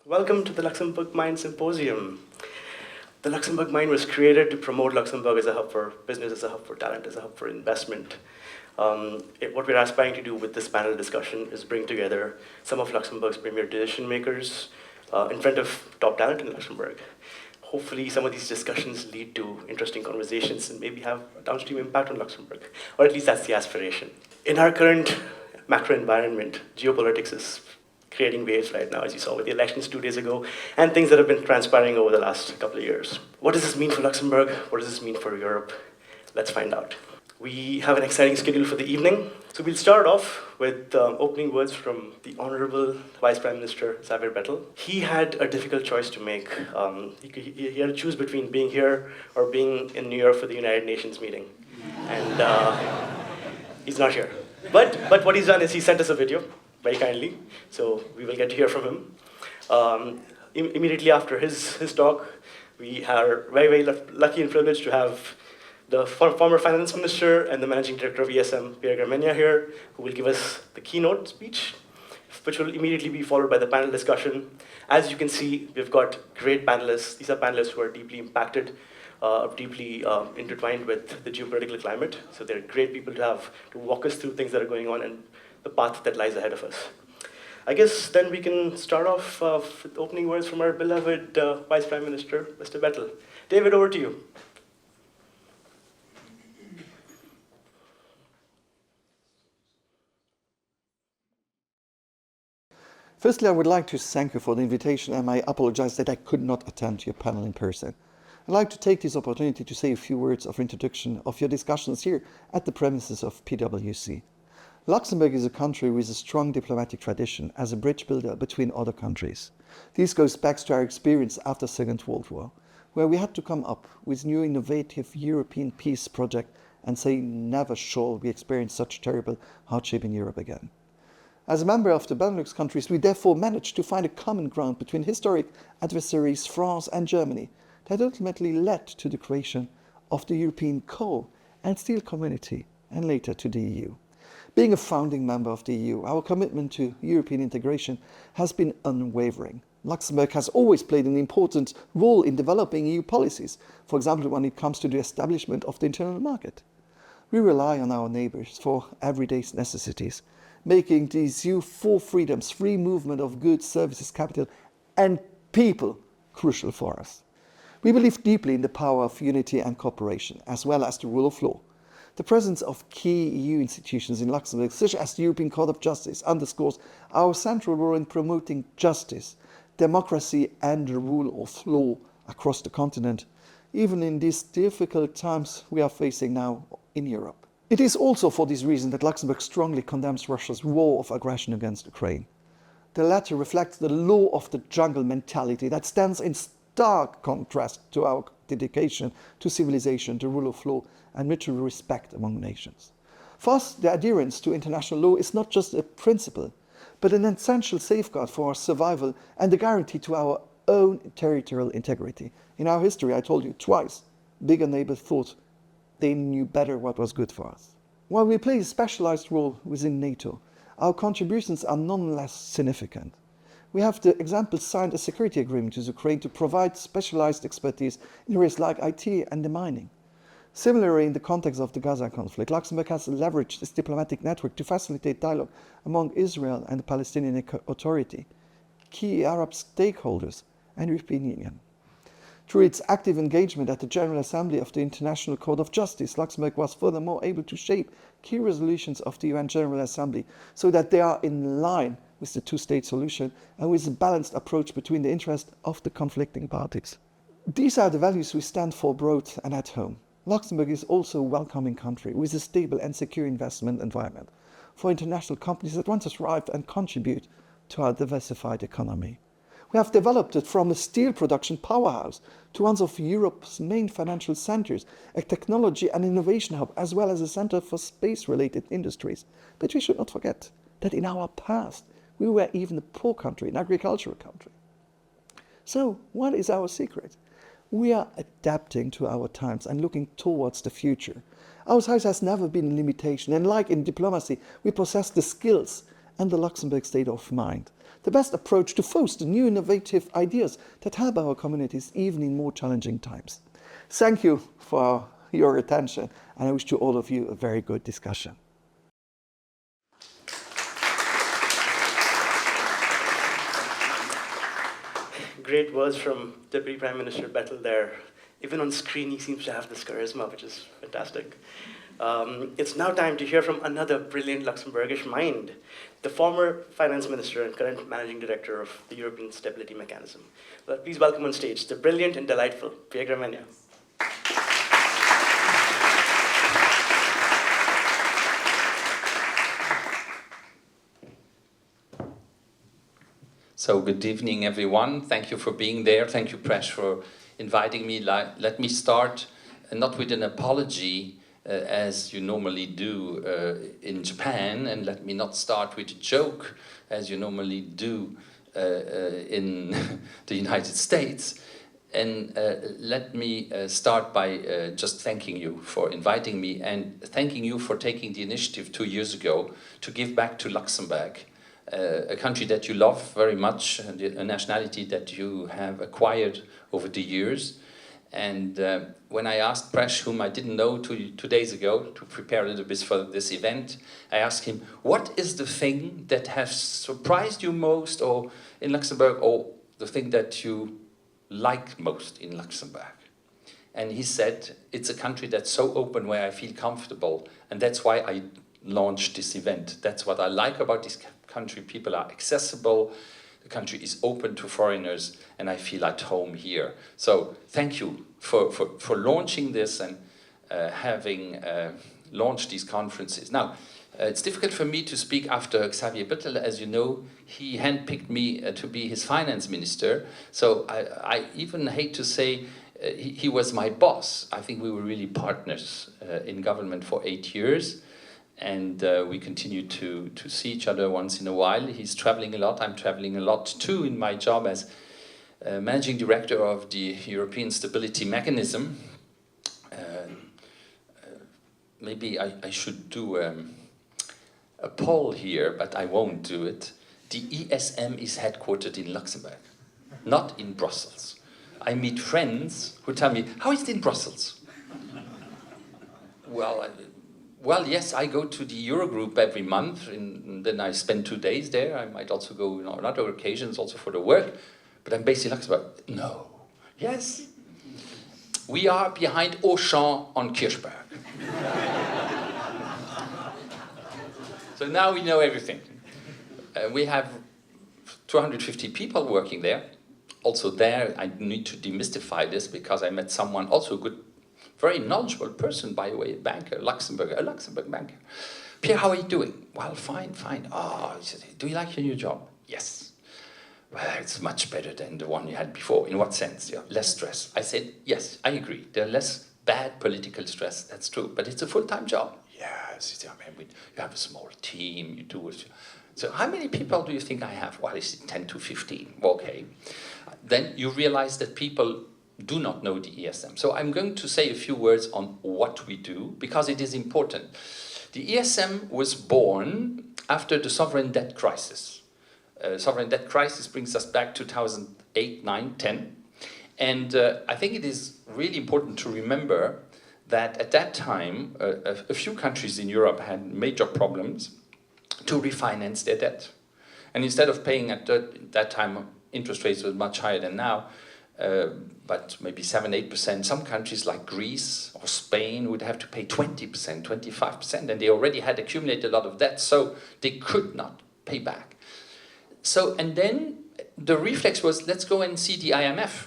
Welcome to the Luxembourg Mind Symposium. The Luxembourg Mind was created to promote Luxembourg as a hub for business, as a hub for talent, as a hub for investment. What we're aspiring to do with this panel discussion is bring together some of Luxembourg's premier decision makers in front of top talent in Luxembourg. Hopefully some of these discussions lead to interesting conversations and maybe have a downstream impact on Luxembourg, or at least that's the aspiration. In our current macro environment, geopolitics is creating waves right now, as you saw with the elections 2 days ago, and things that have been transpiring over the last couple of years. What does this mean for Luxembourg? What does this mean for Europe? Let's find out. We have an exciting schedule for the evening. So we'll start off with opening words from the Honorable Vice Prime Minister Xavier Bettel. He had a difficult choice to make. He had to choose between being here or being in New York for the United Nations meeting. And he's not here. But what he's done is he sent us a video, very kindly, so we will get to hear from him. Immediately after his talk, we are very, very lucky and privileged to have the former finance minister and the managing director of ESM, Pierre Gramegna, here, who will give us the keynote speech, which will immediately be followed by the panel discussion. As you can see, we've got great panelists. These are panelists who are deeply impacted, deeply intertwined with the geopolitical climate. So they're great people to have to walk us through things that are going on and the path that lies ahead of us. I guess then we can start off with opening words from our beloved Vice Prime Minister, Mr. Bettel. David, over to you. Firstly, I would like to thank you for the invitation, and I apologize that I could not attend your panel in person. I'd like to take this opportunity to say a few words of introduction of your discussions here at the premises of PwC. Luxembourg is a country with a strong diplomatic tradition as a bridge builder between other countries. This goes back to our experience after the Second World War, where we had to come up with new innovative European peace project and say never shall we experience such terrible hardship in Europe again. As a member of the Benelux countries, we therefore managed to find a common ground between historic adversaries France and Germany that ultimately led to the creation of the European coal and steel community and later to the EU. Being a founding member of the EU, our commitment to European integration has been unwavering. Luxembourg has always played an important role in developing EU policies, for example when it comes to the establishment of the internal market. We rely on our neighbours for everyday necessities, making these EU four freedoms, free movement of goods, services, capital and people crucial for us. We believe deeply in the power of unity and cooperation, as well as the rule of law. The presence of key EU institutions in Luxembourg, such as the European Court of Justice, underscores our central role in promoting justice, democracy and the rule of law across the continent, even in these difficult times we are facing now in Europe. It is also for this reason that Luxembourg strongly condemns Russia's war of aggression against Ukraine. The latter reflects the law of the jungle mentality that stands in stark contrast to our dedication to civilization, the rule of law, and mutual respect among nations. For us, the adherence to international law is not just a principle, but an essential safeguard for our survival and a guarantee to our own territorial integrity. In our history, I told you twice, bigger neighbors thought they knew better what was good for us. While we play a specialized role within NATO, our contributions are nonetheless significant. We have, for example, signed a security agreement with Ukraine to provide specialized expertise in areas like IT and the mining. Similarly, in the context of the Gaza conflict, Luxembourg has leveraged its diplomatic network to facilitate dialogue among Israel and the Palestinian Authority, key Arab stakeholders, and European Union. Through its active engagement at the General Assembly of the International Court of Justice, Luxembourg was furthermore able to shape key resolutions of the UN General Assembly so that they are in line with the two-state solution and with a balanced approach between the interests of the conflicting parties. These are the values we stand for abroad and at home. Luxembourg is also a welcoming country with a stable and secure investment environment for international companies that want to thrive and contribute to our diversified economy. We have developed it from a steel production powerhouse to one of Europe's main financial centers, a technology and innovation hub, as well as a center for space-related industries. But we should not forget that in our past, we were even a poor country, an agricultural country. So, what is our secret? We are adapting to our times and looking towards the future. Our size has never been a limitation, and like in diplomacy, we possess the skills and the Luxembourg state of mind the best approach to foster new innovative ideas that help our communities even in more challenging times. Thank you for your attention, and I wish to all of you a very good discussion. Great words from Deputy Prime Minister Bettel there. Even on screen, he seems to have this charisma, which is fantastic. It's now time to hear from another brilliant Luxembourgish mind, the former finance minister and current managing director of the European Stability Mechanism. Well, please welcome on stage the brilliant and delightful Pierre Gramegna. So good evening, everyone. Thank you for being there. Thank you, Presh, for inviting me. Let me start not with an apology, as you normally do in Japan, and let me not start with a joke, as you normally do in the United States. And let me start by just thanking you for inviting me and thanking you for taking the initiative 2 years ago to give back to Luxembourg, a country that you love very much, a nationality that you have acquired over the years. And when I asked Presh, whom I didn't know 2 days ago, to prepare a little bit for this event, I asked him, what is the thing that has surprised you most or in Luxembourg, or the thing that you like most in Luxembourg? And he said, it's a country that's so open where I feel comfortable, and that's why I launched this event. That's what I like about this country. People are accessible, the country is open to foreigners, and I feel at home here. So thank you for launching this and having launched these conferences. Now, it's difficult for me to speak after Xavier Bettel. As you know, he handpicked me to be his finance minister. So I even hate to say he was my boss. I think we were really partners in government for 8 years. And we continue to see each other once in a while. He's traveling a lot. I'm traveling a lot too in my job as managing director of the European Stability Mechanism. Maybe I should do a poll here, but I won't do it. The ESM is headquartered in Luxembourg, not in Brussels. I meet friends who tell me, how is it in Brussels? Well, yes, I go to the Eurogroup every month, and then I spend 2 days there. I might also go on other occasions, also for the work, but I'm based in Luxembourg. No. Yes. We are behind Auchan on Kirchberg. So now we know everything. We have 250 people working there. Also there, I need to demystify this because I met someone, also a good, very knowledgeable person, by the way, a banker, a Luxembourg banker. Pierre, how are you doing? Well, fine, fine. Oh, he said, do you like your new job? Yes. Well, it's much better than the one you had before. In what sense? Yeah, less stress. I said, yes, I agree. There are less bad political stress, that's true, but it's a full-time job. Yes, I mean, you have a small team, you do it. So how many people do you think I have? Well, it's 10 to 15. Okay. Then you realize that people do not know the ESM. So I'm going to say a few words on what we do, because it is important. The ESM was born after the sovereign debt crisis. Sovereign debt crisis brings us back to 2008, 9, 10. And I think it is really important to remember that at that time, a few countries in Europe had major problems to refinance their debt. And instead of paying at that time, interest rates were much higher than now, but maybe 7, 8%. Some countries like Greece or Spain would have to pay 20%, 25%, and they already had accumulated a lot of debt, so they could not pay back. So, and then the reflex was, let's go and see the IMF.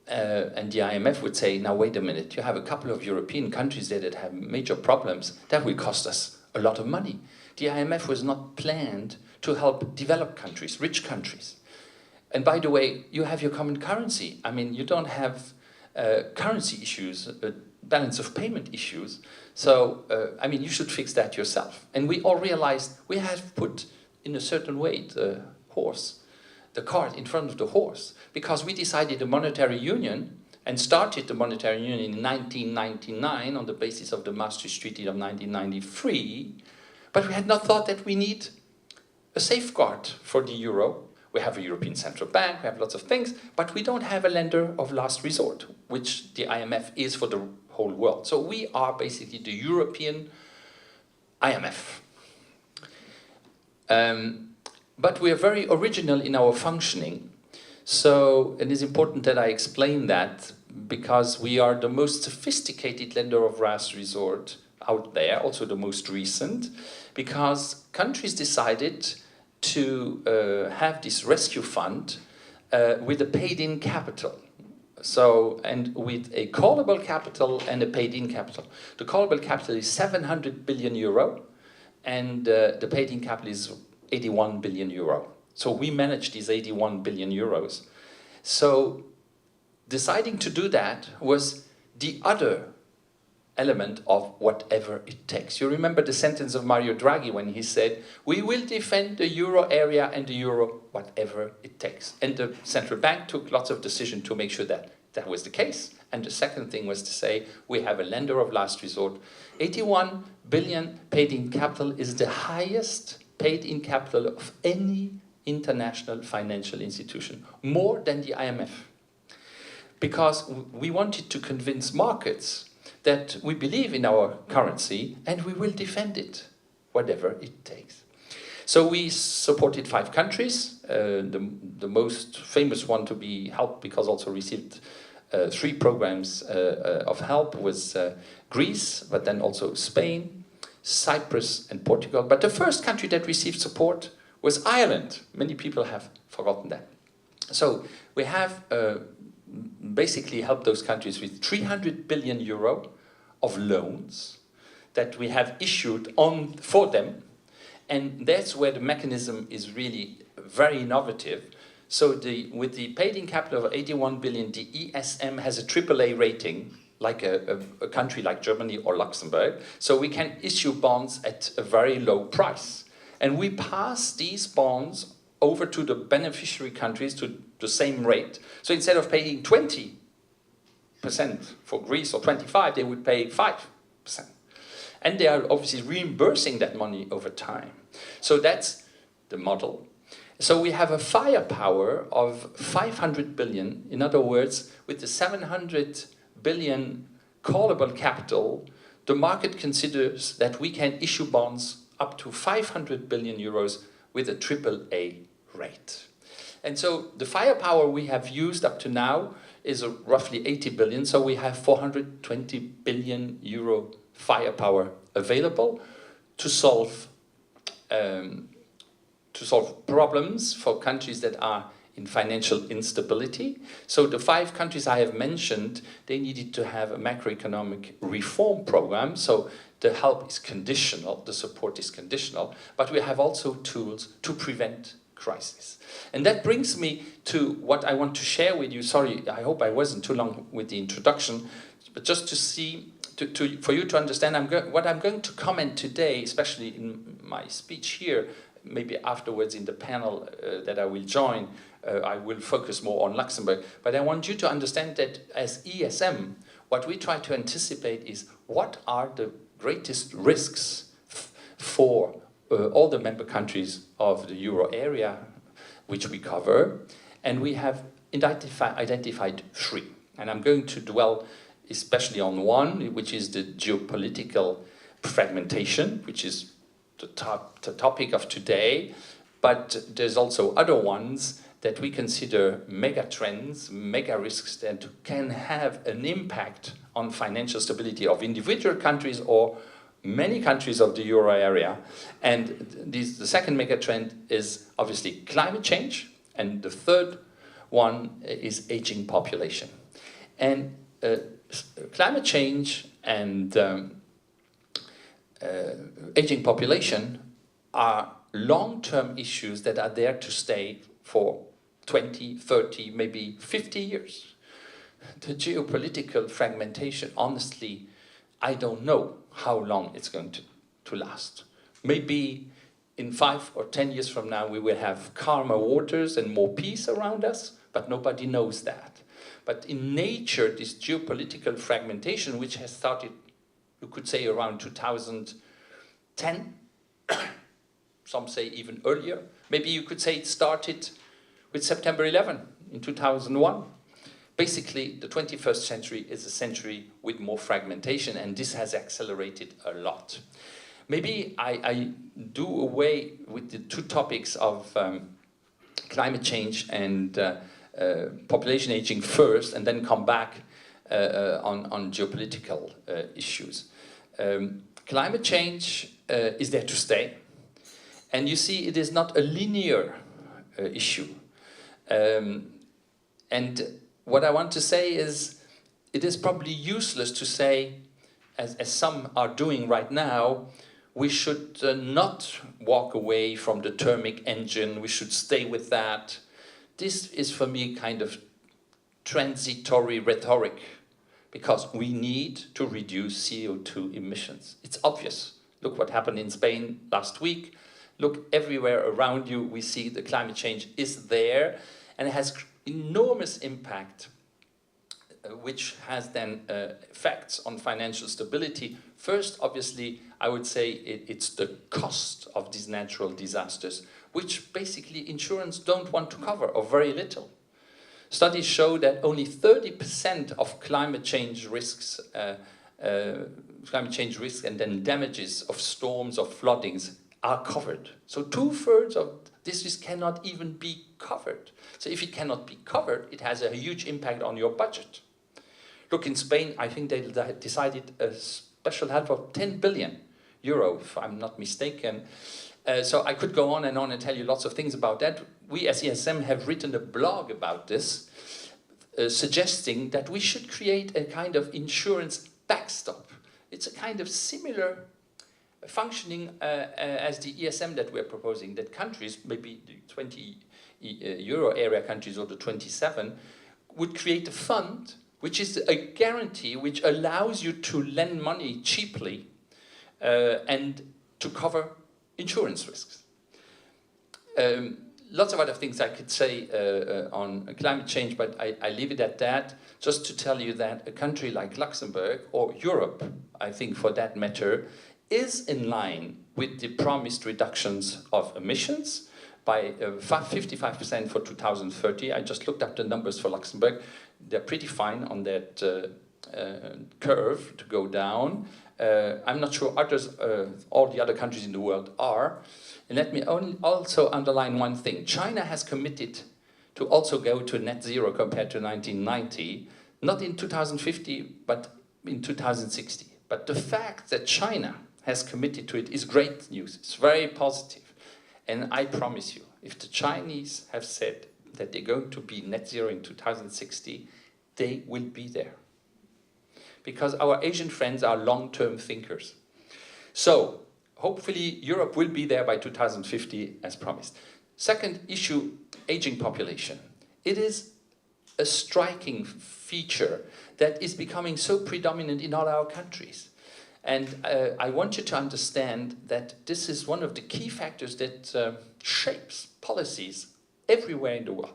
And the IMF would say, now wait a minute, you have a couple of European countries there that have major problems, that will cost us a lot of money. The IMF was not planned to help developed countries, rich countries. And by the way, you have your common currency. I mean, you don't have currency issues, balance of payment issues. So, I mean, you should fix that yourself. And we all realized we have put, in a certain way, the cart in front of the horse, because we decided a monetary union and started the monetary union in 1999 on the basis of the Maastricht Treaty of 1993, but we had not thought that we need a safeguard for the euro. We have a European Central Bank, we have lots of things, but we don't have a lender of last resort, which the IMF is for the whole world. So we are basically the European IMF. But we are very original in our functioning. So it is important that I explain that, because we are the most sophisticated lender of last resort out there, also the most recent, because countries decided to have this rescue fund with a paid-in capital. So, and with a callable capital and a paid-in capital. The callable capital is 700 billion euro, and the paid-in capital is 81 billion euro. So we manage these 81 billion euros. So deciding to do that was the other element of whatever it takes. You remember the sentence of Mario Draghi when he said, we will defend the euro area and the euro whatever it takes. And the central bank took lots of decisions to make sure that that was the case. And the second thing was to say, we have a lender of last resort. 81 billion paid-in capital is the highest paid-in capital of any international financial institution, more than the IMF. Because we wanted to convince markets that we believe in our currency and we will defend it, whatever it takes. So we supported 5 countries. The most famous one to be helped, because also received 3 programs of help, was Greece, but then also Spain, Cyprus and Portugal. But the first country that received support was Ireland. Many people have forgotten that. So we have basically helped those countries with 300 billion euro of loans that we have issued for them. And that's where the mechanism is really very innovative. So with the paid-in capital of 81 billion, the ESM has a AAA rating, like a country like Germany or Luxembourg. So we can issue bonds at a very low price. And we pass these bonds over to the beneficiary countries to the same rate. So instead of paying 20% for Greece or 25%, they would pay 5%. And they are obviously reimbursing that money over time. So that's the model. So we have a firepower of 500 billion. In other words, with the 700 billion callable capital, the market considers that we can issue bonds up to 500 billion euros with a AAA rate. And so the firepower we have used up to now is roughly 80 billion. So we have 420 billion euro firepower available to solve problems for countries that are in financial instability. So the 5 countries I have mentioned, they needed to have a macroeconomic reform program. So the help is conditional, the support is conditional, but we have also tools to prevent crisis. And that brings me to what I want to share with you. Sorry, I hope I wasn't too long with the introduction, but just to see, for you to understand what I'm going to comment today, especially in my speech here, maybe afterwards in the panel that I will join, I will focus more on Luxembourg. But I want you to understand that as ESM, what we try to anticipate is what are the greatest risks for all the member countries of the euro area, which we cover. And we have identified 3. And I'm going to dwell especially on one, which is the geopolitical fragmentation, which is the topic of today. But there's also other ones that we consider mega trends, mega risks that can have an impact on financial stability of individual countries or many countries of the euro area. And the second mega trend is obviously climate change. And the third one is aging population. And climate change and aging population are long-term issues that are there to stay for 20, 30, maybe 50 years. The geopolitical fragmentation, honestly, I don't know how long it's going to last. Maybe in 5 or 10 years from now, we will have calmer waters and more peace around us, but nobody knows that. But in nature, this geopolitical fragmentation, which has started, you could say, around 2010, some say even earlier. Maybe you could say it started with September 11 in 2001. Basically, the 21st century is a century with more fragmentation, and this has accelerated a lot. Maybe I do away with the two topics of climate change and population aging first, and then come back on geopolitical issues. Climate change is there to stay, and you see it is not a linear issue. And what I want to say is, it is probably useless to say, as some are doing right now, we should not walk away from the thermic engine, we should stay with that. This is for me kind of transitory rhetoric, because we need to reduce CO2 emissions. It's obvious. Look what happened in Spain last week. Look everywhere around you, we see the climate change is there, and it has enormous impact, which has then effects on financial stability. First, obviously, I would say it's the cost of these natural disasters, which basically insurance don't want to cover, or very little. Studies show that only 30% of climate change risks and then damages of storms or floodings are covered. So 2/3 of this risk cannot even be covered. So if it cannot be covered, it has a huge impact on your budget. Look, in Spain, I think they decided a special help of 10 billion euro, if I'm not mistaken. So I could go on and tell you lots of things about that. We as ESM have written a blog about this, suggesting that we should create a kind of insurance backstop. It's a kind of similar functioning as the ESM that we're proposing, that countries, maybe the 20 euro area countries or the 27, would create a fund which is a guarantee which allows you to lend money cheaply and to cover insurance risks. Lots of other things I could say on climate change, but I leave it at that, just to tell you that a country like Luxembourg, or Europe, I think for that matter, is in line with the promised reductions of emissions by 55% for 2030. I just looked up the numbers for Luxembourg. They're pretty fine on that curve to go down. I'm not sure others, all the other countries in the world are. And let me also underline one thing. China has committed to also go to net zero compared to 1990, not in 2050, but in 2060. But the fact that China has committed to it is great news. It's very positive. And I promise you, if the Chinese have said that they're going to be net zero in 2060, they will be there. Because our Asian friends are long-term thinkers. So, hopefully Europe will be there by 2050 as promised. Second issue, aging population. It is a striking feature that is becoming so predominant in all our countries. And I want you to understand that this is one of the key factors that shapes policies everywhere in the world.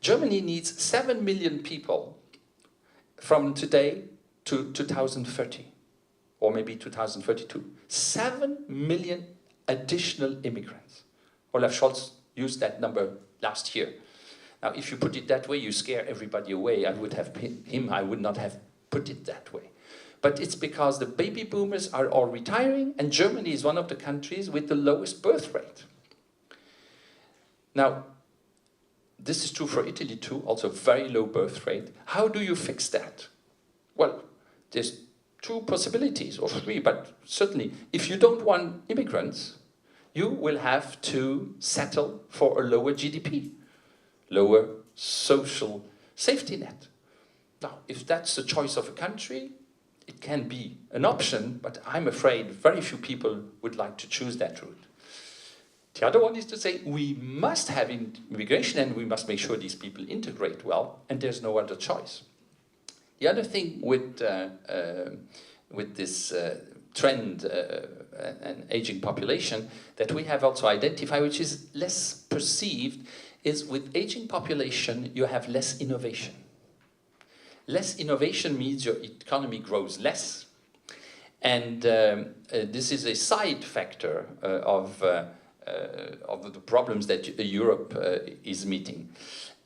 Germany needs 7 million people from today to 2030, or maybe 2032. 7 million additional immigrants. Olaf Scholz used that number last year. Now, if you put it that way, you scare everybody away. I would not have put it that way. But it's because the baby boomers are all retiring, and Germany is one of the countries with the lowest birth rate. Now, this is true for Italy too, also very low birth rate. How do you fix that? Well, there's two possibilities, or three, but certainly, if you don't want immigrants, you will have to settle for a lower GDP, lower social safety net. Now, if that's the choice of a country, it can be an option, but I'm afraid very few people would like to choose that route. The other one is to say we must have immigration and we must make sure these people integrate well, and there's no other choice. The other thing with this trend and aging population that we have also identified, which is less perceived, is with aging population you have less innovation. Less innovation means your economy grows less, and this is a side factor of of the problems that Europe is meeting.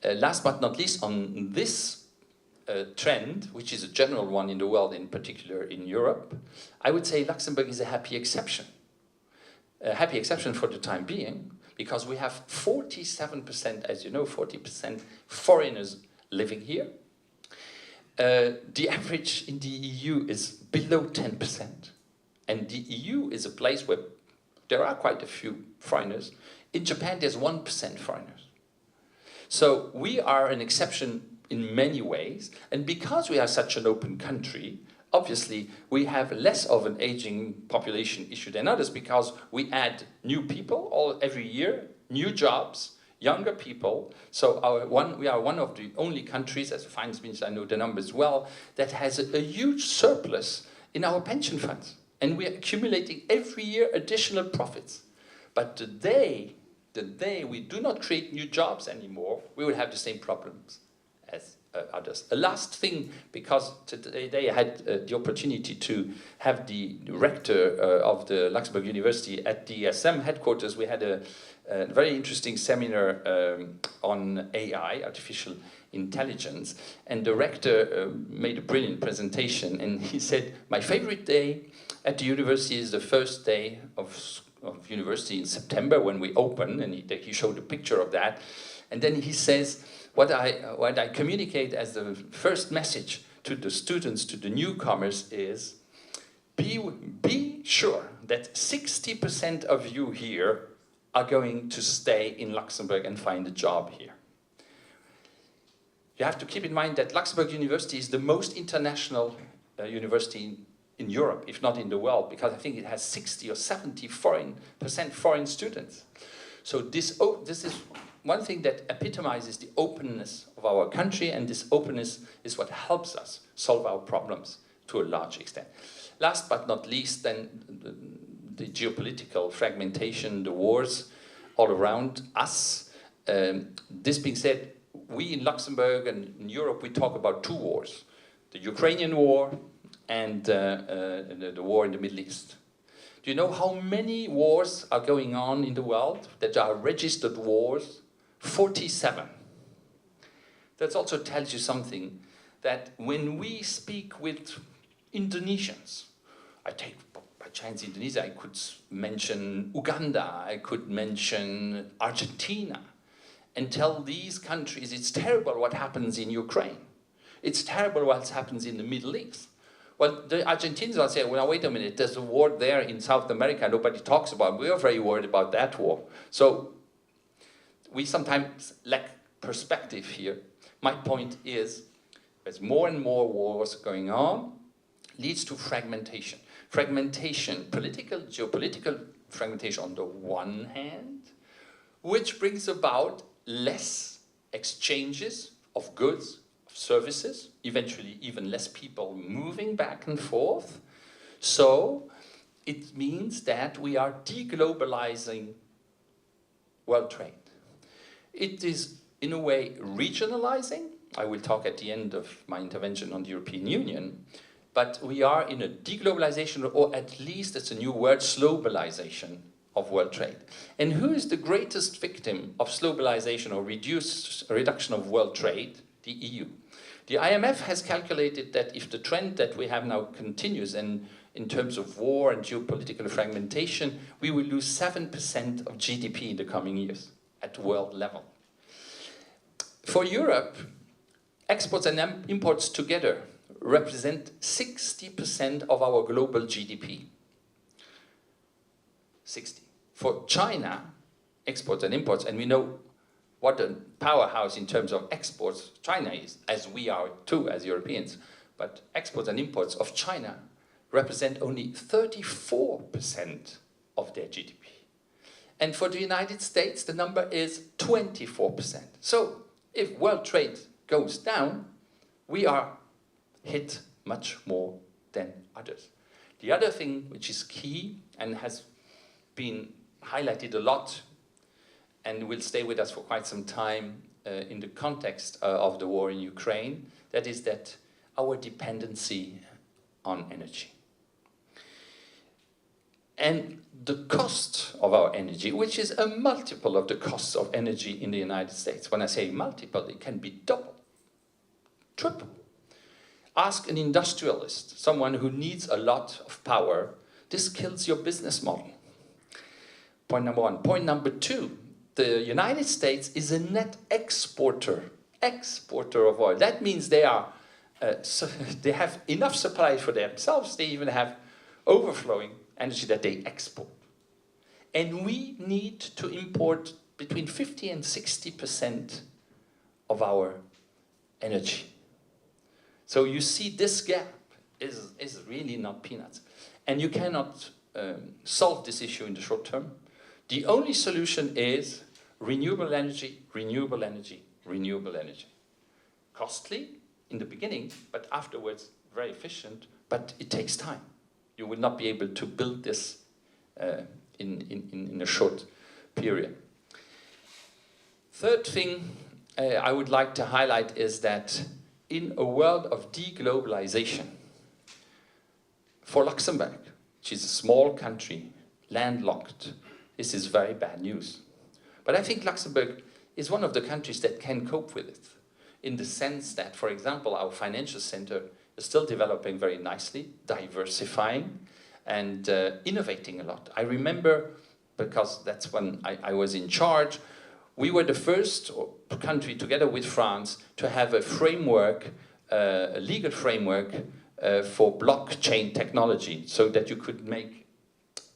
Last but not least, on this trend, which is a general one in the world, in particular in Europe, I would say Luxembourg is a happy exception. A happy exception for the time being, because we have 47%, as you know, 40% foreigners living here. The average in the EU is below 10%. And the EU is a place where there are quite a few foreigners. In Japan, there's 1% foreigners. So we are an exception in many ways. And because we are such an open country, obviously we have less of an aging population issue than others, because we add new people every year, new jobs, younger people. So we are one of the only countries, as a finance minister I know the numbers well, that has a huge surplus in our pension funds. And we are accumulating every year additional profits. But the day we do not create new jobs anymore, we will have the same problems as others. A last thing, because today I had the opportunity to have the rector of the Luxembourg University at the SM headquarters. We had a very interesting seminar on AI, artificial intelligence, and the rector made a brilliant presentation, and he said, my favorite day at the university is the first day of university in September when we open, and he showed a picture of that, and then he says, what I communicate as the first message to the students, to the newcomers is, be sure that 60% of you here are going to stay in Luxembourg and find a job here. You have to keep in mind that Luxembourg University is the most international university in Europe, if not in the world, because I think it has 60 or 70% foreign students. So this is one thing that epitomizes the openness of our country, and this openness is what helps us solve our problems to a large extent. Last but not least, then, the geopolitical fragmentation, the wars all around us. This being said, we in Luxembourg and in Europe, we talk about two wars. The Ukrainian war and the war in the Middle East. Do you know how many wars are going on in the world that are registered wars? 47. That also tells you something, that when we speak with Indonesians, I take by chance Indonesia, I could mention Uganda, I could mention Argentina, and tell these countries it's terrible what happens in Ukraine. It's terrible what happens in the Middle East. Well, the Argentinians will say, well, wait a minute, there's a war there in South America nobody talks about. We are very worried about that war. So we sometimes lack perspective here. My point is, there's more and more wars going on, leads to fragmentation. Fragmentation, political, geopolitical fragmentation on the one hand, which brings about less exchanges of goods, of services, eventually even less people moving back and forth. So it means that we are deglobalizing world trade. It is, in a way, regionalizing. I will talk at the end of my intervention on the European Union. But we are in a deglobalization, or at least it's a new word, slowbalization of world trade. And who is the greatest victim of slowbalization or reduction of world trade? The EU. The IMF has calculated that if the trend that we have now continues, and in terms of war and geopolitical fragmentation, we will lose 7% of GDP in the coming years at world level. For Europe, exports and imports together represent 60% of our global GDP. 60. For China, exports and imports, and we know what a powerhouse in terms of exports China is, as we are too, as Europeans. But exports and imports of China represent only 34% of their GDP. And for the United States, the number is 24%. So if world trade goes down, we are hit much more than others. The other thing which is key and has been highlighted a lot and will stay with us for quite some time in the context of the war in Ukraine, that is that our dependency on energy. And the cost of our energy, which is a multiple of the cost of energy in the United States. When I say multiple, it can be double, triple. Ask an industrialist, someone who needs a lot of power. This kills your business model. Point number one. Point number two, the United States is a net exporter of oil. That means they have enough supply for themselves. They even have overflowing energy that they export. And we need to import between 50 and 60% of our energy. So you see this gap is really not peanuts. And you cannot solve this issue in the short term. The only solution is renewable energy, renewable energy, renewable energy. Costly in the beginning, but afterwards very efficient, but it takes time. You will not be able to build this in a short period. Third thing I would like to highlight is that in a world of deglobalization, for Luxembourg, which is a small country, landlocked, this is very bad news. But I think Luxembourg is one of the countries that can cope with it, in the sense that, for example, our financial center is still developing very nicely, diversifying, and innovating a lot. I remember, because that's when I was in charge, we were the first country, together with France, to have a framework, a legal framework for blockchain technology, so that you could make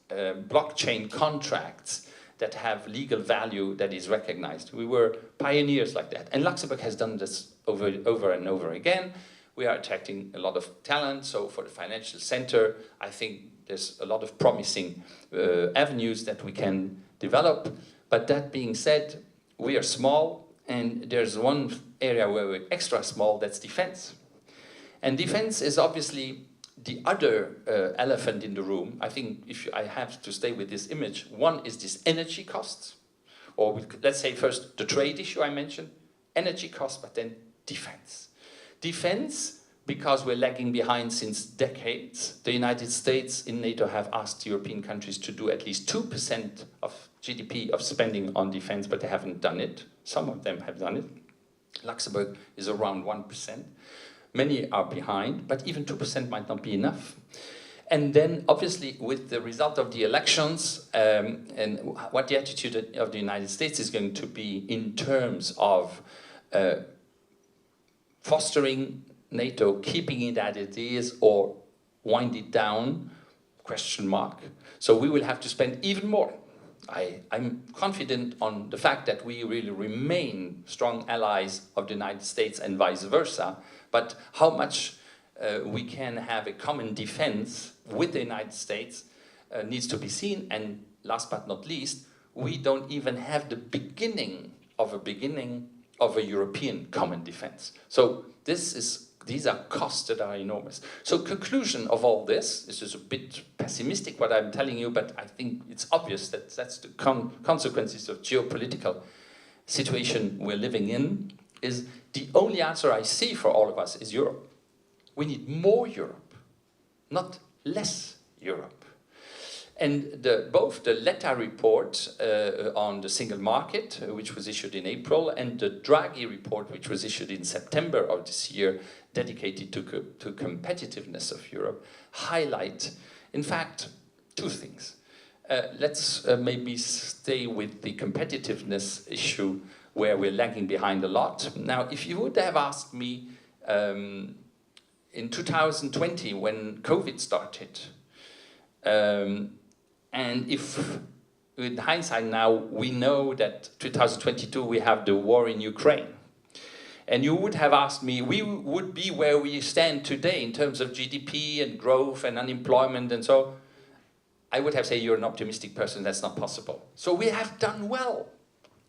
blockchain contracts that have legal value that is recognized. We were pioneers like that. And Luxembourg has done this over and over again. We are attracting a lot of talent. So for the financial center, I think there's a lot of promising avenues that we can develop. But that being said, we are small, and there's one area where we're extra small, that's defense. And defense is obviously the other elephant in the room. I think if I have to stay with this image, one is this energy costs, or let's say first the trade issue I mentioned, energy costs, but then defense. Defense, because we're lagging behind since decades. The United States in NATO have asked European countries to do at least 2% of GDP of spending on defense, but they haven't done it. Some of them have done it. Luxembourg is around 1%. Many are behind, but even 2% might not be enough. And then, obviously, with the result of the elections and what the attitude of the United States is going to be in terms of fostering NATO, keeping it as it is, or wind it down, question mark. So we will have to spend even more. I'm confident on the fact that we really remain strong allies of the United States and vice versa, but how much we can have a common defense with the United States needs to be seen. And last but not least, we don't even have the beginning of a European common defense. So these are costs that are enormous. So conclusion of all this is a bit pessimistic what I'm telling you, but I think it's obvious that that's the consequences of geopolitical situation we're living in, is the only answer I see for all of us is Europe. We need more Europe, not less Europe. And both the Letta report on the single market, which was issued in April, and the Draghi report, which was issued in September of this year, dedicated to competitiveness of Europe, highlight, in fact, two things. Let's maybe stay with the competitiveness issue, where we're lagging behind a lot. Now, if you would have asked me in 2020, when COVID started, and if, with hindsight now, we know that 2022 we have the war in Ukraine, and you would have asked me, we would be where we stand today in terms of GDP and growth and unemployment and so, I would have said you're an optimistic person, that's not possible. So we have done well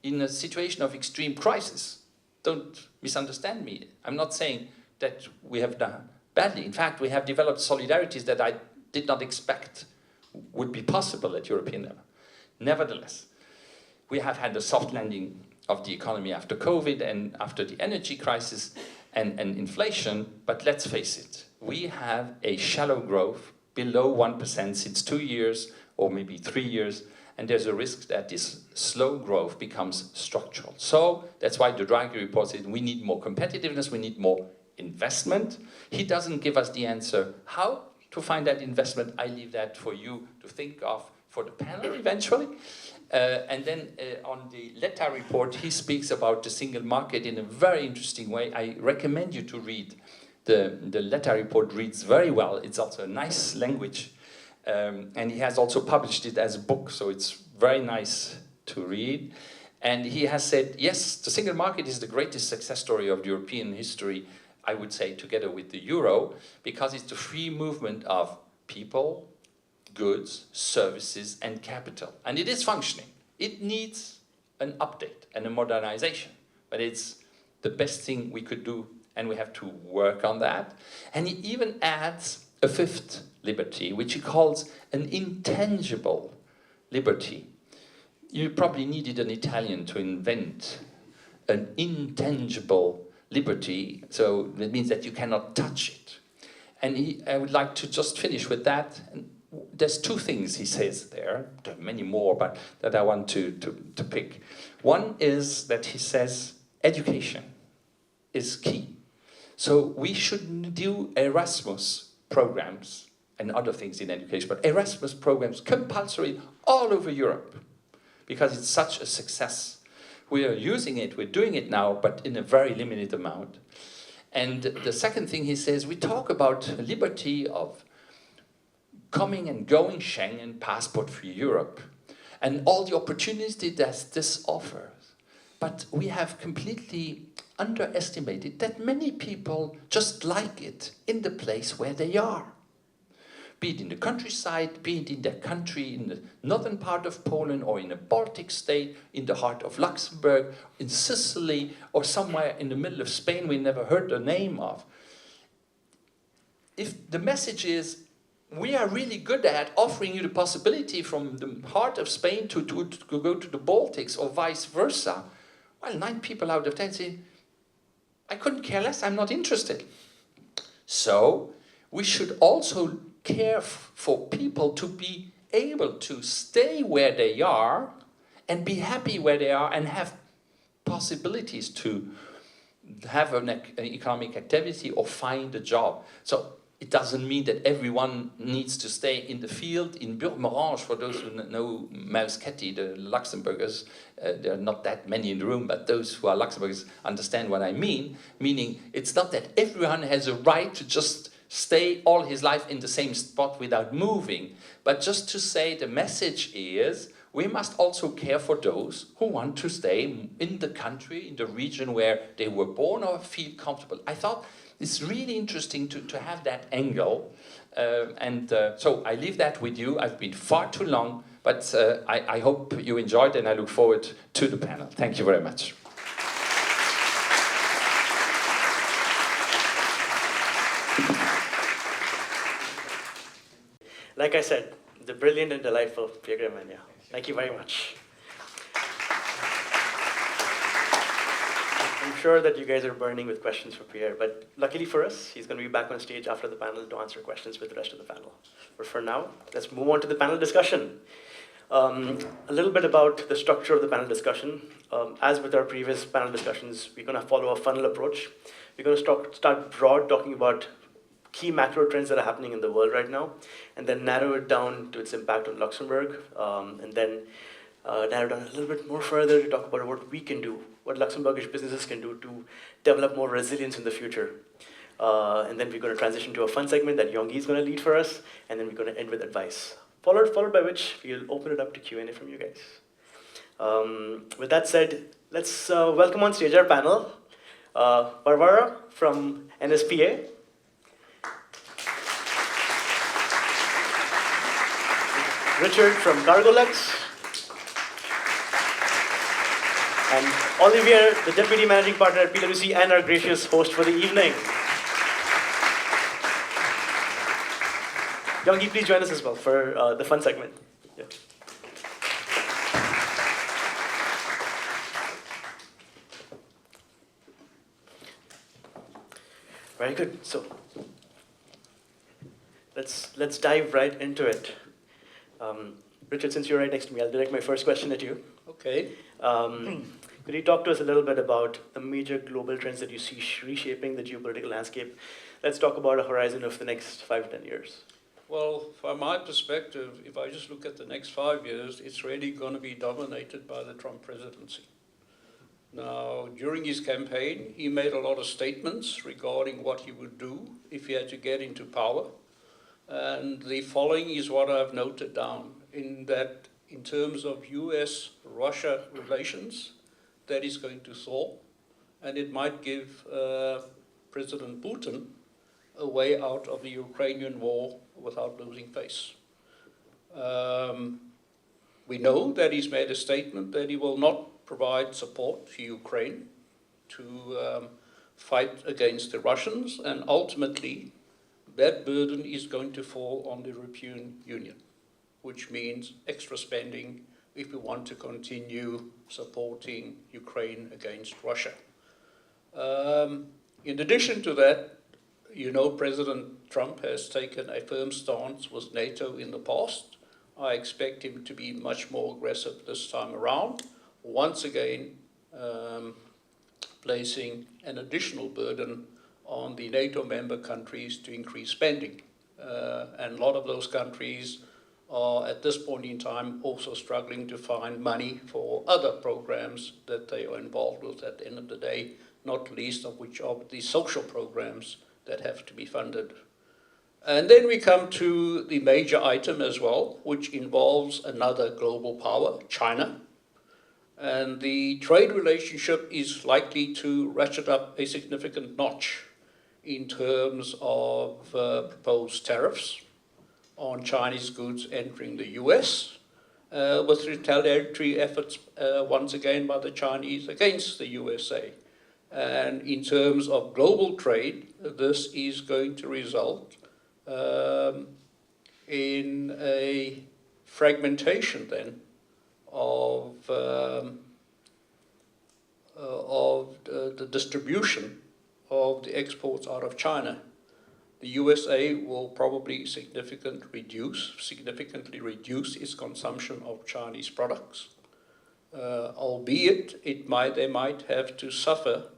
in a situation of extreme crisis. Don't misunderstand me. I'm not saying that we have done badly. In fact, we have developed solidarities that I did not expect would be possible at European level. Nevertheless, we have had a soft landing of the economy after COVID and after the energy crisis and inflation, but let's face it, we have a shallow growth below 1% since 2 years or maybe 3 years, and there's a risk that this slow growth becomes structural. So that's why the Draghi report said we need more competitiveness, we need more investment. He doesn't give us the answer how to find that investment. I leave that for you to think of for the panel eventually. And then on the Letta report, he speaks about the single market in a very interesting way. I recommend you to read. The Letta report reads very well. It's also a nice language. And he has also published it as a book, so it's very nice to read. And he has said, yes, the single market is the greatest success story of European history, I would say, together with the euro, because it's the free movement of people, goods, services, and capital. And it is functioning. It needs an update and a modernization, but it's the best thing we could do, and we have to work on that. And he even adds a fifth liberty, which he calls an intangible liberty. You probably needed an Italian to invent an intangible liberty, so that means that you cannot touch it. And I would like to just finish with that. And there's two things he says there. There are many more, but that I want to pick. One is that he says education is key. So we should do Erasmus programs and other things in education, but Erasmus programs compulsory all over Europe because it's such a success. We are using it, we're doing it now, but in a very limited amount. And the second thing he says, we talk about liberty of coming and going, Schengen, passport for Europe, and all the opportunities that this offers. But we have completely underestimated that many people just like it in the place where they are. Be it in the countryside, be it in their country, in the northern part of Poland, or in a Baltic state, in the heart of Luxembourg, in Sicily, or somewhere in the middle of Spain we never heard the name of. If the message is, we are really good at offering you the possibility from the heart of Spain to go to the Baltics, or vice versa, well, 9 people out of 10 say, I couldn't care less, I'm not interested. So we should also care for people to be able to stay where they are and be happy where they are and have possibilities to have an economic activity or find a job. So it doesn't mean that everyone needs to stay in the field. In Bourg-Morange, for those who know Mauskety, the Luxembourgers, there are not that many in the room, but those who are Luxembourgers understand what I mean. Meaning, it's not that everyone has a right to just stay all his life in the same spot without moving, but just to say the message is, we must also care for those who want to stay in the country, in the region where they were born or feel comfortable. I thought it's really interesting to have that angle. So I leave that with you. I've been far too long, but I hope you enjoyed, and I look forward to the panel. Thank you very much. Like I said, the brilliant and delightful Pierre Gramegna. Thank you very much. I'm sure that you guys are burning with questions for Pierre, but luckily for us, he's going to be back on stage after the panel to answer questions with the rest of the panel. But for now, let's move on to the panel discussion. A little bit about the structure of the panel discussion. As with our previous panel discussions, we're going to follow a funnel approach. We're going to start broad, talking about key macro trends that are happening in the world right now, and then narrow it down to its impact on Luxembourg, and then narrow down a little bit more further to talk about what we can do, what Luxembourgish businesses can do to develop more resilience in the future. And then we're going to transition to a fun segment that Yonggi is going to lead for us, and then we're going to end with advice, followed by which we'll open it up to Q&A from you guys. With that said, let's welcome on stage our panel, Barbara from NSPA, Richard from Cargolux, and Olivier, the Deputy Managing Partner at PwC and our gracious host for the evening. Yonggi, please join us as well for the fun segment. Yeah. Very good. So let's dive right into it. Richard, since you're right next to me, I'll direct my first question at you. Okay. Could you talk to us a little bit about the major global trends that you see reshaping the geopolitical landscape? Let's talk about a horizon of the next 5 to 10 years. Well, from my perspective, if I just look at the next 5 years, it's really going to be dominated by the Trump presidency. Now, during his campaign, he made a lot of statements regarding what he would do if he had to get into power. And the following is what I've noted down, in that in terms of US-Russia relations, that is going to thaw, and it might give President Putin a way out of the Ukrainian war without losing face. We know that he's made a statement that he will not provide support to Ukraine to fight against the Russians, and ultimately that burden is going to fall on the European Union, which means extra spending if we want to continue supporting Ukraine against Russia. In addition to that, you know, President Trump has taken a firm stance with NATO in the past. I expect him to be much more aggressive this time around, once again placing an additional burden on the NATO member countries to increase spending. And a lot of those countries are at this point in time also struggling to find money for other programs that they are involved with at the end of the day, not least of which are the social programs that have to be funded. And then we come to the major item as well, which involves another global power, China. And the trade relationship is likely to ratchet up a significant notch in terms of proposed tariffs on Chinese goods entering the US, with retaliatory efforts once again by the Chinese against the USA. And in terms of global trade, this is going to result in a fragmentation then of the distribution of the exports out of China. The USA will probably significantly reduce its consumption of Chinese products, albeit they might have to suffer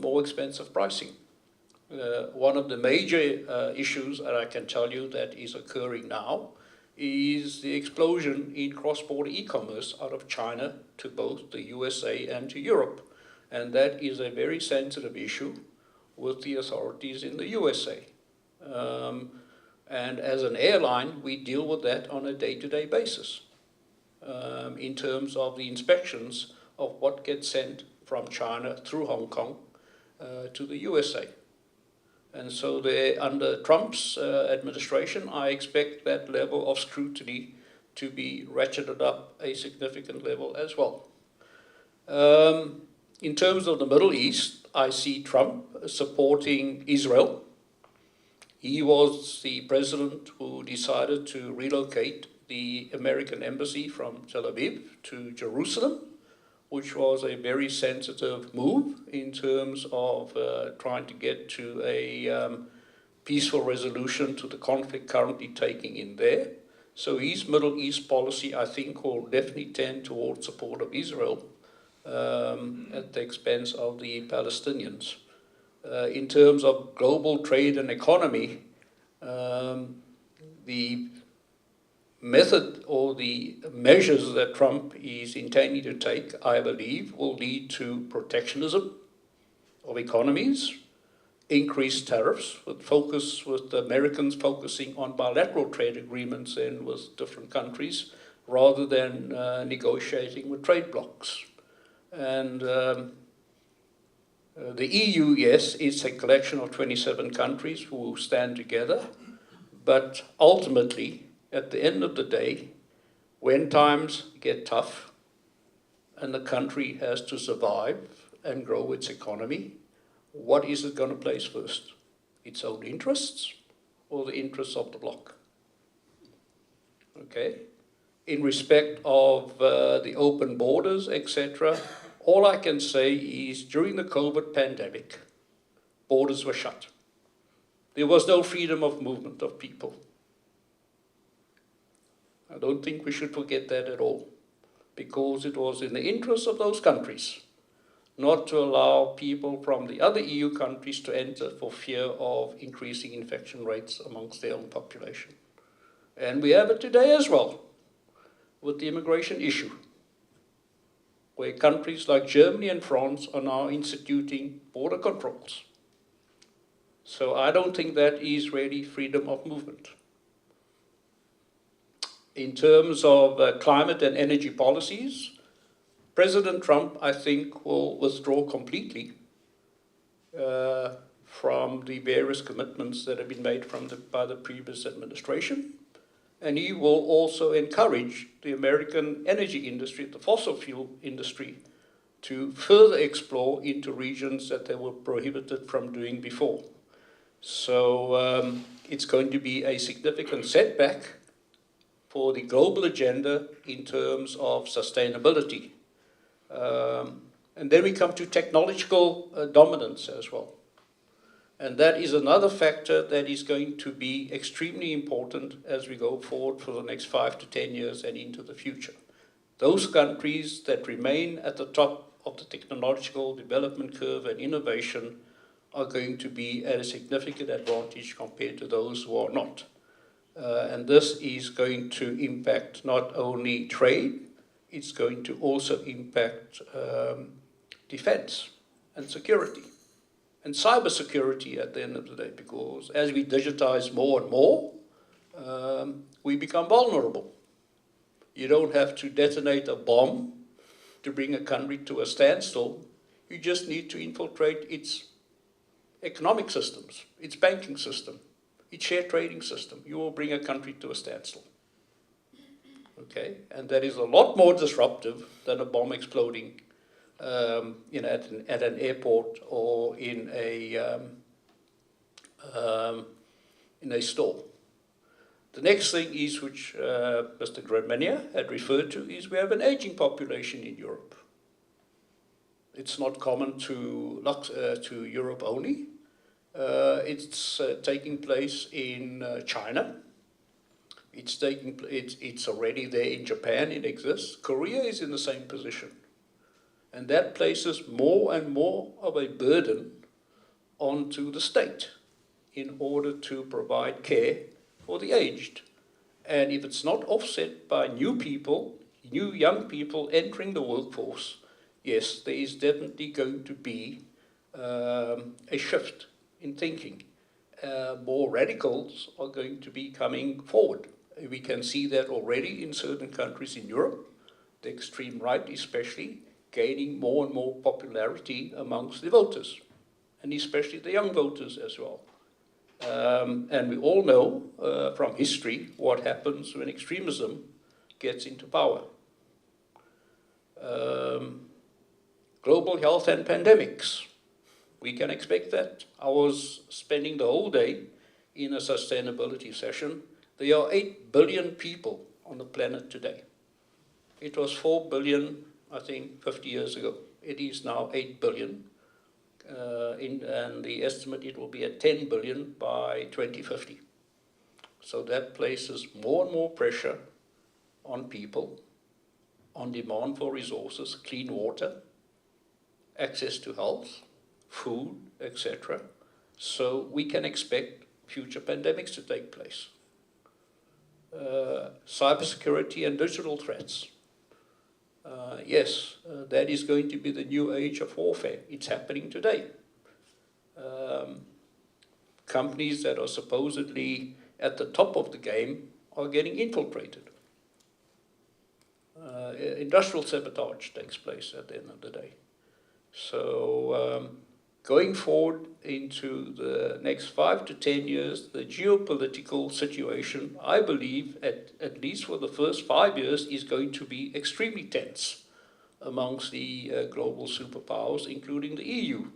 more expensive pricing. One of the major issues that I can tell you that is occurring now is the explosion in cross-border e-commerce out of China to both the USA and to Europe. And that is a very sensitive issue with the authorities in the USA. And as an airline, we deal with that on a day-to-day basis in terms of the inspections of what gets sent from China through Hong Kong to the USA. And so under Trump's administration, I expect that level of scrutiny to be ratcheted up a significant level as well. In terms of the Middle East, I see Trump supporting Israel. He was the president who decided to relocate the American embassy from Tel Aviv to Jerusalem, which was a very sensitive move in terms of trying to get to a peaceful resolution to the conflict currently taking in there. So his Middle East policy, I think, will definitely tend towards support of Israel at the expense of the Palestinians. In terms of global trade and economy, the method or the measures that Trump is intending to take, I believe, will lead to protectionism of economies, increased tariffs, with the Americans focusing on bilateral trade agreements and with different countries rather than negotiating with trade blocs. And the EU, yes, it's a collection of 27 countries who stand together, but ultimately, at the end of the day, when times get tough and the country has to survive and grow its economy, what is it going to place first? Its own interests or the interests of the bloc? Okay? In respect of the open borders, etc., all I can say is during the COVID pandemic, borders were shut. There was no freedom of movement of people. I don't think we should forget that at all, because it was in the interest of those countries not to allow people from the other EU countries to enter for fear of increasing infection rates amongst their own population. And we have it today as well with the immigration issue, where countries like Germany and France are now instituting border controls. So I don't think that is really freedom of movement. In terms of climate and energy policies, President Trump, I think, will withdraw completely from the various commitments that have been made by the previous administration. And he will also encourage the American energy industry, the fossil fuel industry, to further explore into regions that they were prohibited from doing before. So it's going to be a significant setback for the global agenda in terms of sustainability. And then we come to technological dominance as well. And that is another factor that is going to be extremely important as we go forward for the next 5 to 10 years and into the future. Those countries that remain at the top of the technological development curve and innovation are going to be at a significant advantage compared to those who are not. And this is going to impact not only trade, it's going to also impact defense and security and cybersecurity at the end of the day, because as we digitize more and more, we become vulnerable. You don't have to detonate a bomb to bring a country to a standstill. You just need to infiltrate its economic systems, its banking system, its share trading system. You will bring a country to a standstill. Okay, and that is a lot more disruptive than a bomb exploding at an airport or in a store. The next thing is, which Mr. Gramegna had referred to, is we have an aging population in Europe. It's not common to Europe only. It's taking place in China. It's already there in Japan, it exists. Korea is in the same position. And that places more and more of a burden onto the state in order to provide care for the aged. And if it's not offset by new young people entering the workforce, yes, there is definitely going to be a shift in thinking. More radicals are going to be coming forward. We can see that already in certain countries in Europe, the extreme right especially, gaining more and more popularity amongst the voters, and especially the young voters as well. And we all know from history what happens when extremism gets into power. Global health and pandemics. We can expect that. I was spending the whole day in a sustainability session. There are 8 billion people on the planet today. It was 4 billion, I think, 50 years ago. It is now 8 billion. And the estimate it will be at 10 billion by 2050. So that places more and more pressure on people, on demand for resources, clean water, access to health, food, etc. So we can expect future pandemics to take place. Cybersecurity and digital threats. Yes, that is going to be the new age of warfare. It's happening today. Companies that are supposedly at the top of the game are getting infiltrated. Industrial sabotage takes place at the end of the day. So going forward into the next 5 to 10 years, the geopolitical situation, I believe, at least for the first 5 years, is going to be extremely tense amongst the global superpowers, including the EU.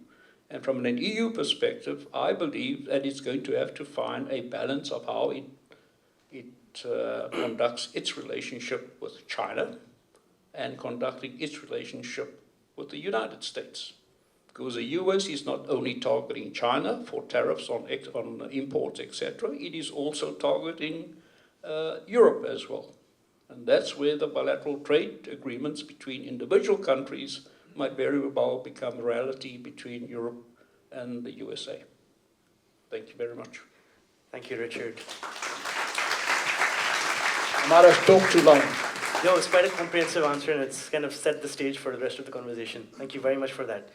And from an EU perspective, I believe that it's going to have to find a balance of how it conducts its relationship with China and conducting its relationship with the United States. Because the US is not only targeting China for tariffs on imports, etc., it is also targeting Europe as well. And that's where the bilateral trade agreements between individual countries might very well become a reality between Europe and the USA. Thank you very much. Thank you, Richard. I might have talked too long. No, it's quite a comprehensive answer, and it's kind of set the stage for the rest of the conversation. Thank you very much for that.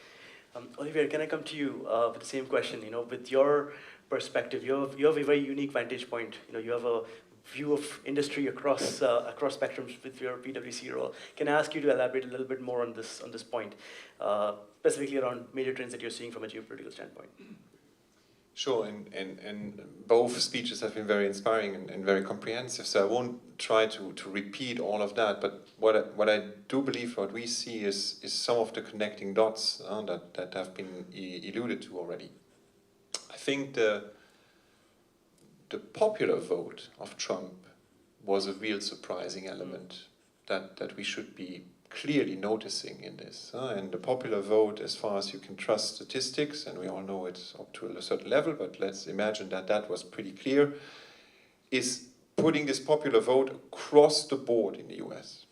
Olivier, can I come to you with the same question? You know, with your perspective, you have a very unique vantage point. You know, you have a view of industry across spectrums with your PwC role. Can I ask you to elaborate a little bit more on this point, specifically around major trends that you're seeing from a geopolitical standpoint? Sure, and both speeches have been very inspiring and very comprehensive, so I won't try to repeat all of that, but what I do believe, what we see is some of the connecting dots that have been alluded to already. I think the popular vote of Trump was a real surprising element that we should be clearly noticing in this. And the popular vote, as far as you can trust statistics, and we all know it's up to a certain level, but let's imagine that was pretty clear, is putting this popular vote across the board in the US.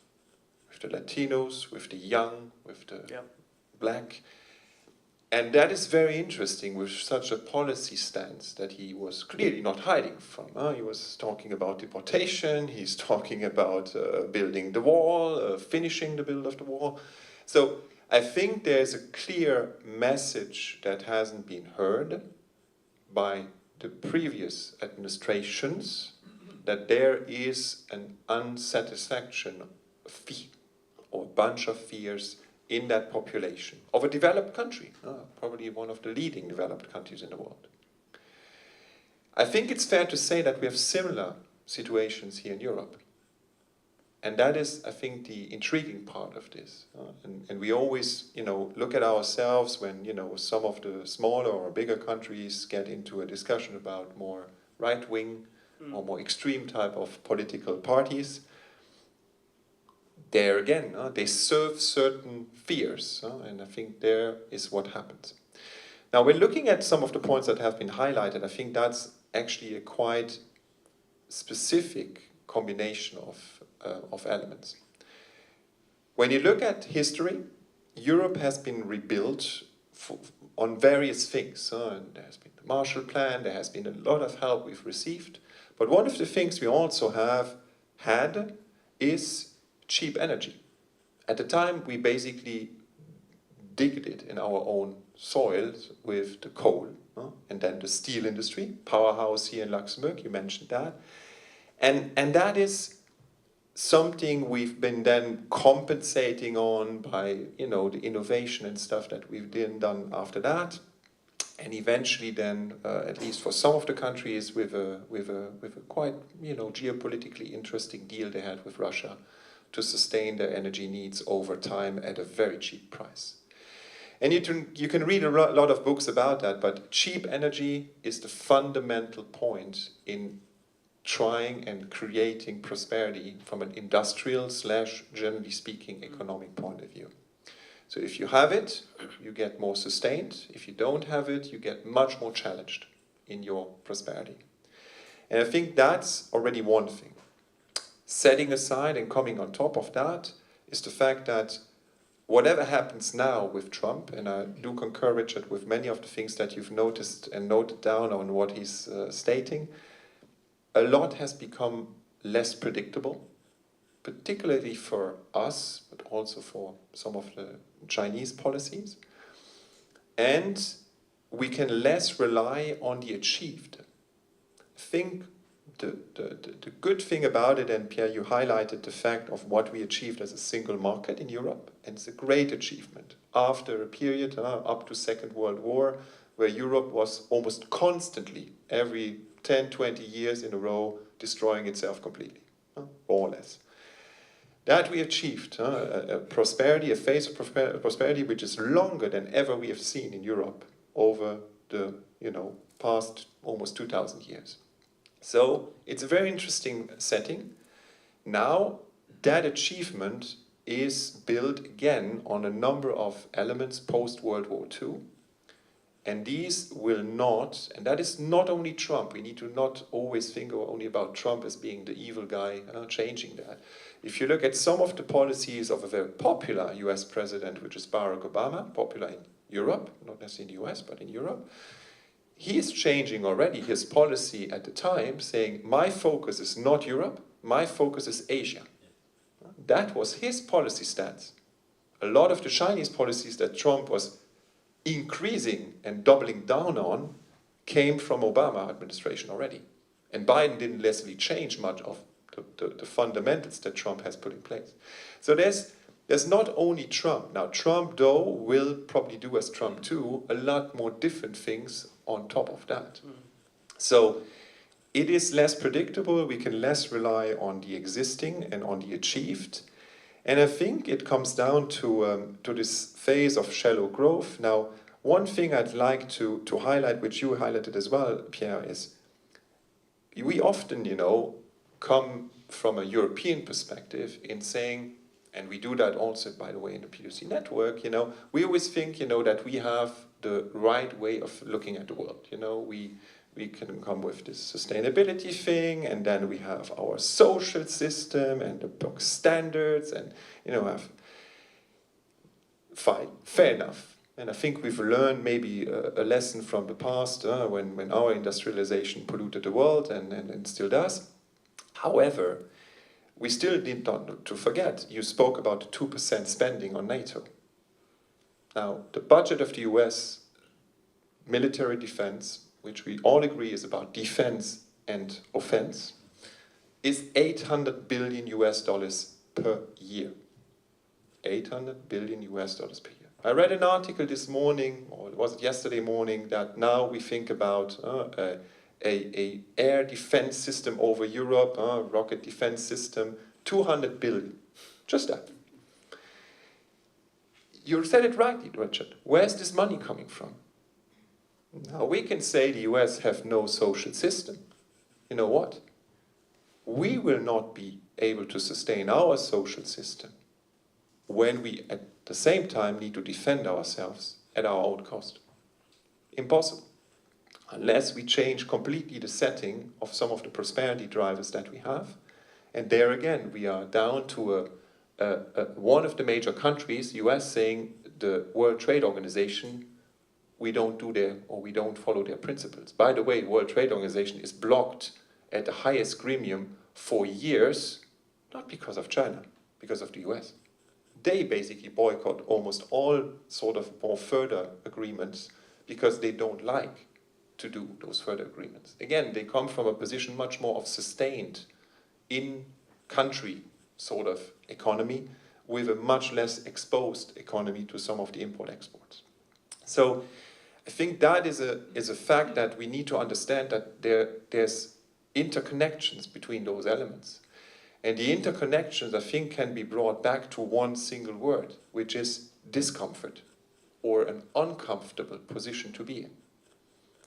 With the Latinos, with the young, with the black. And that is very interesting with such a policy stance that he was clearly not hiding from. He was talking about deportation, he's talking about building the wall, finishing the build of the wall. So I think there's a clear message that hasn't been heard by the previous administrations, that there is an unsatisfaction, or a bunch of fears in that population of a developed country, probably one of the leading developed countries in the world. I think it's fair to say that we have similar situations here in Europe. And that is, I think, the intriguing part of this. And we always, look at ourselves when, some of the smaller or bigger countries get into a discussion about more right-wing or more extreme type of political parties. There again, they serve certain fears, and I think there is what happens. Now, when looking at some of the points that have been highlighted, I think that's actually a quite specific combination of elements. When you look at history, Europe has been rebuilt on various things. And there has been the Marshall Plan, there has been a lot of help we've received, but one of the things we also have had is cheap energy. At the time, we basically digged it in our own soil with the coal, and then the steel industry, powerhouse here in Luxembourg, you mentioned that. And that is something we've been then compensating on by, the innovation and stuff that we've done after that. And eventually then, at least for some of the countries, with a quite, geopolitically interesting deal they had with Russia, to sustain their energy needs over time at a very cheap price. And you can read a lot of books about that, but cheap energy is the fundamental point in trying and creating prosperity from an industrial / generally speaking economic point of view. So if you have it, you get more sustained. If you don't have it, you get much more challenged in your prosperity. And I think that's already one thing. Setting aside and coming on top of that is the fact that whatever happens now with Trump, and I do concur, Richard, with many of the things that you've noticed and noted down on what he's stating, a lot has become less predictable, particularly for us, but also for some of the Chinese policies. And we can less rely on the achieved. I think the good thing about it, and Pierre, you highlighted the fact of what we achieved as a single market in Europe, and it's a great achievement. After a period up to Second World War, where Europe was almost constantly, every 10, 20 years in a row, destroying itself completely, more or less. That we achieved, a prosperity, a phase of prosperity which is longer than ever we have seen in Europe over the past almost 2,000 years. So it's a very interesting setting. Now that achievement is built again on a number of elements post-World War II. And these will not, and that is not only Trump, we need to not always think only about Trump as being the evil guy changing that. If you look at some of the policies of a very popular US president, which is Barack Obama, popular in Europe, not necessarily in the US, but in Europe, he is changing already his policy at the time, saying, my focus is not Europe, my focus is Asia. That was his policy stance. A lot of the Chinese policies that Trump was increasing and doubling down on came from Obama administration already. And Biden didn't necessarily change much of the fundamentals that Trump has put in place. So there's not only Trump. Now, Trump, though, will probably do as Trump too, a lot more different things on top of that. So it is less predictable. We can less rely on the existing and on the achieved. And I think it comes down to this phase of shallow growth. Now, one thing I'd like to highlight, which you highlighted as well, Pierre, is we often, come from a European perspective in saying, and we do that also, by the way, in the PwC network, we always think, that we have the right way of looking at the world. We can come with this sustainability thing, and then we have our social system and the box standards, and have fine, fair enough. And I think we've learned maybe a lesson from the past when our industrialization polluted the world and still does. However, we still need not to forget, you spoke about the 2% spending on NATO. Now, the budget of the US military defense, which we all agree is about defense and offense, is $800 billion per year. $800 billion per year. I read an article this morning, or was it yesterday morning, that now we think about a air defense system over Europe, rocket defense system, 200 billion. Just that. You said it rightly, Richard. Where's this money coming from? Now, we can say the US have no social system. You know what? We will not be able to sustain our social system when we, at the same time, need to defend ourselves at our own cost. Impossible. Unless we change completely the setting of some of the prosperity drivers that we have. And there again, we are down to one of the major countries, US, saying the World Trade Organization, we don't do their, or we don't follow their principles. By the way, World Trade Organization is blocked at the highest gremium for years, not because of China, because of the US. They basically boycott almost all sort of more further agreements because they don't like to do those further agreements. Again, they come from a position much more of sustained in-country sort of economy with a much less exposed economy to some of the import-exports. So I think that is a fact that we need to understand, that there's interconnections between those elements. And the interconnections, I think, can be brought back to one single word, which is discomfort, or an uncomfortable position to be in.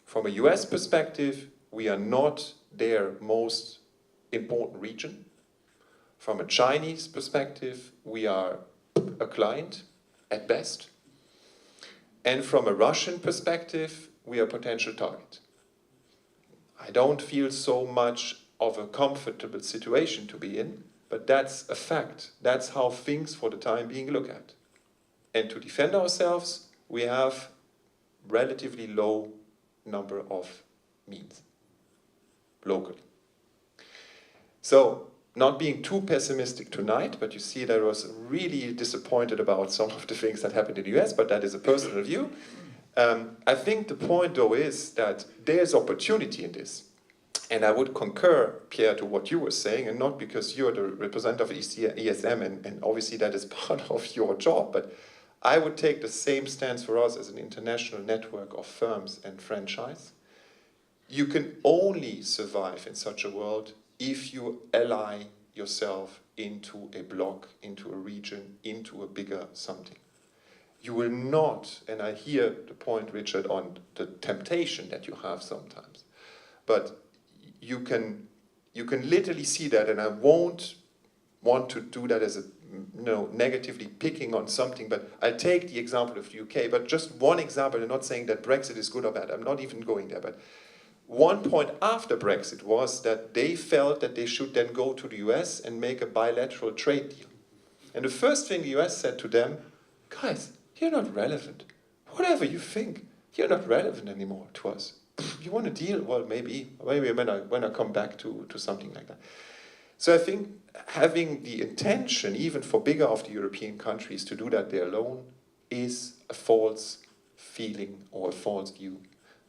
From a US perspective, we are not their most important region. From a Chinese perspective, we are a client at best. And from a Russian perspective, we are a potential target. I don't feel so much of a comfortable situation to be in, but that's a fact. That's how things for the time being look at. And to defend ourselves, we have relatively low number of means, locally. So, not being too pessimistic tonight, but you see that I was really disappointed about some of the things that happened in the US, but that is a personal view. I think the point, though, is that there's opportunity in this. And I would concur, Pierre, to what you were saying, and not because you're the representative of ESM, and obviously that is part of your job, but I would take the same stance for us as an international network of firms and franchise. You can only survive in such a world if you ally yourself into a block, into a region, into a bigger something. You will not, and I hear the point, Richard, on the temptation that you have sometimes, but you can literally see that, and I won't want to do that as a negatively picking on something, but I'll take the example of the UK, but just one example. I'm not saying that Brexit is good or bad. I'm not even going there, but one point after Brexit was that they felt that they should then go to the US and make a bilateral trade deal. And the first thing the US said to them, guys, you're not relevant. Whatever you think, you're not relevant anymore to us. You want a deal? Well, maybe when I come back to something like that. So I think having the intention, even for bigger of the European countries, to do that there alone is a false feeling or a false view,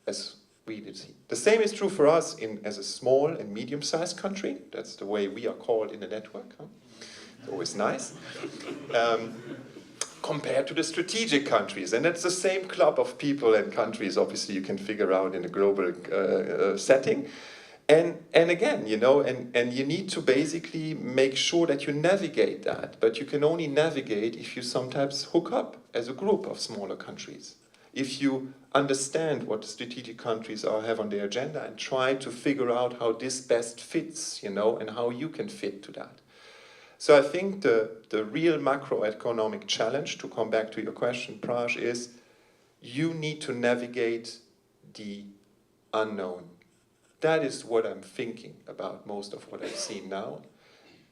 as we did see. The same is true for us as a small and medium-sized country. That's the way we are called in the network. Huh? It's always nice. Compared to the strategic countries. And it's the same club of people and countries, obviously, you can figure out in a global setting. And again, you know, and you need to basically make sure that you navigate that. But you can only navigate if you sometimes hook up as a group of smaller countries. If you understand what the strategic countries have on their agenda and try to figure out how this best fits, you know, and how you can fit to that. So I think the real macroeconomic challenge, to come back to your question, Praj, is you need to navigate the unknown. That is what I'm thinking about most of what I've seen now.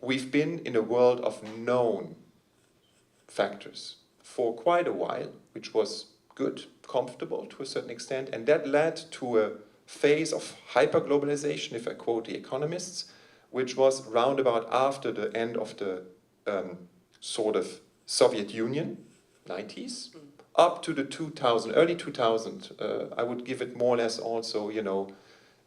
We've been in a world of known factors for quite a while, which was good, comfortable to a certain extent, and that led to a phase of hyperglobalization, if I quote the economists, which was roundabout after the end of the sort of Soviet Union, 90s, up to the early 2000. I would give it more or less also, you know,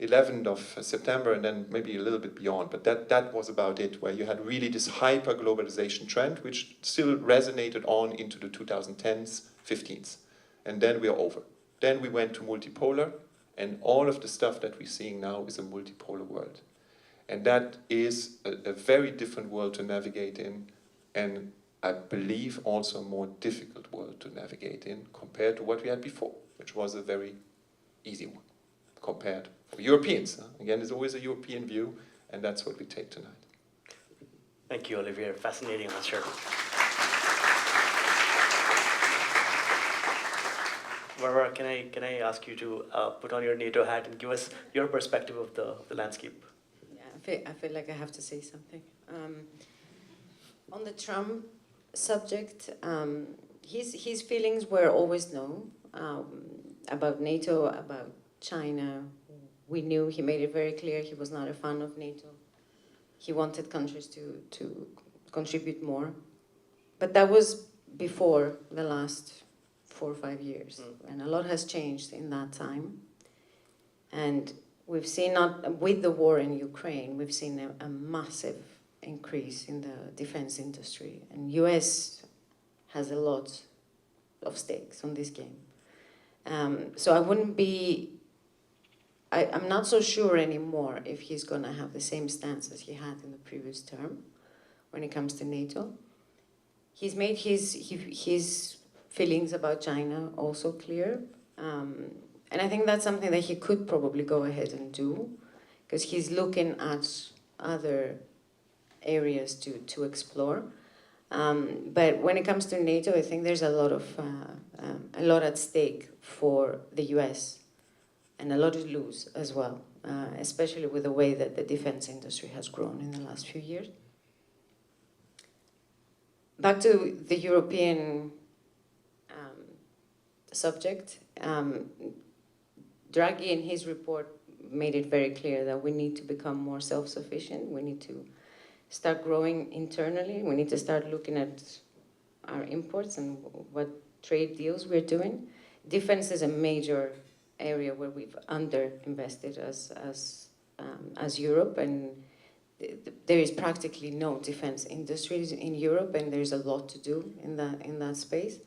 11th of September and then maybe a little bit beyond. But that was about it, where you had really this hyper-globalization trend, which still resonated on into the 2010s, 15s. And then we are over. Then we went to multipolar, and all of the stuff that we're seeing now is a multipolar world. And that is a very different world to navigate in, and I believe also a more difficult world to navigate in compared to what we had before, which was a very easy one compared for Europeans. Again, there's always a European view, and that's what we take tonight. Thank you, Olivier. Fascinating answer. Barbara, can I ask you to put on your NATO hat and give us your perspective of the landscape? Yeah, I feel like I have to say something. On the Trump subject, his feelings were always known about NATO, about China. We knew, he made it very clear he was not a fan of NATO. He wanted countries to contribute more. But that was before the last 4 or 5 years. And a lot has changed in that time. And we've seen, with the war in Ukraine, we've seen a massive increase in the defense industry. And US has a lot of stakes on this game. So I wouldn't be, I'm not so sure anymore if he's going to have the same stance as he had in the previous term when it comes to NATO. He's made his feelings about China also clear. And I think that's something that he could probably go ahead and do, because he's looking at other areas to explore. But when it comes to NATO, I think there's a lot at stake for the US, and a lot to lose as well, especially with the way that the defense industry has grown in the last few years. Back to the European subject, Draghi in his report made it very clear that we need to become more self-sufficient. We need to start growing internally. We need to start looking at our imports and what trade deals we're doing. Defense is a major area where we've underinvested as Europe, and there is practically no defense industries in Europe, and there's a lot to do in that space.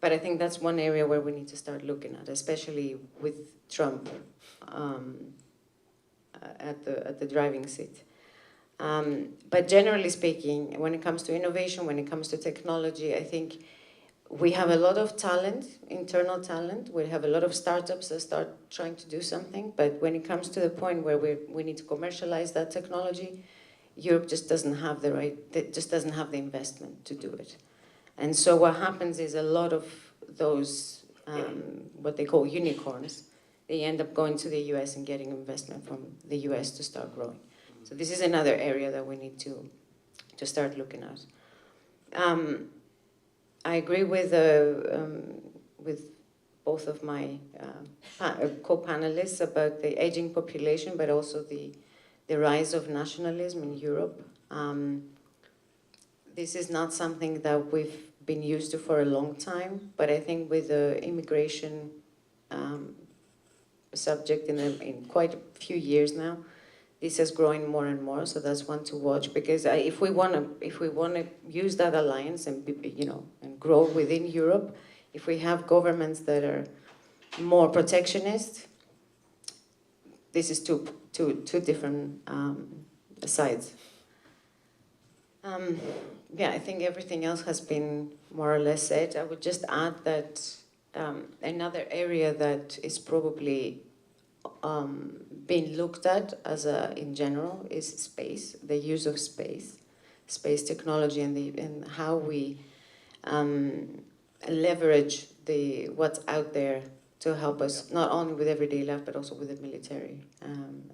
But I think that's one area where we need to start looking at, especially with Trump at the driving seat. But generally speaking, when it comes to innovation, when it comes to technology, I think we have a lot of talent, internal talent. We have a lot of startups that start trying to do something. But when it comes to the point where we need to commercialize that technology, Europe just doesn't have the investment to do it. And so what happens is a lot of those, what they call unicorns, they end up going to the US and getting investment from the US to start growing. So this is another area that we need to start looking at. I agree with both of my co-panelists about the aging population, but also the rise of nationalism in Europe. This is not something that we've been used to for a long time, but I think with the immigration subject in quite a few years now, this is growing more and more. So that's one to watch, because if we want to use that alliance and and grow within Europe, if we have governments that are more protectionist, this is two different sides. Yeah, I think everything else has been more or less said. I would just add that another area that is probably being looked at in general is space, the use of space technology, and how we leverage what's out there to help us not only with everyday life but also with the military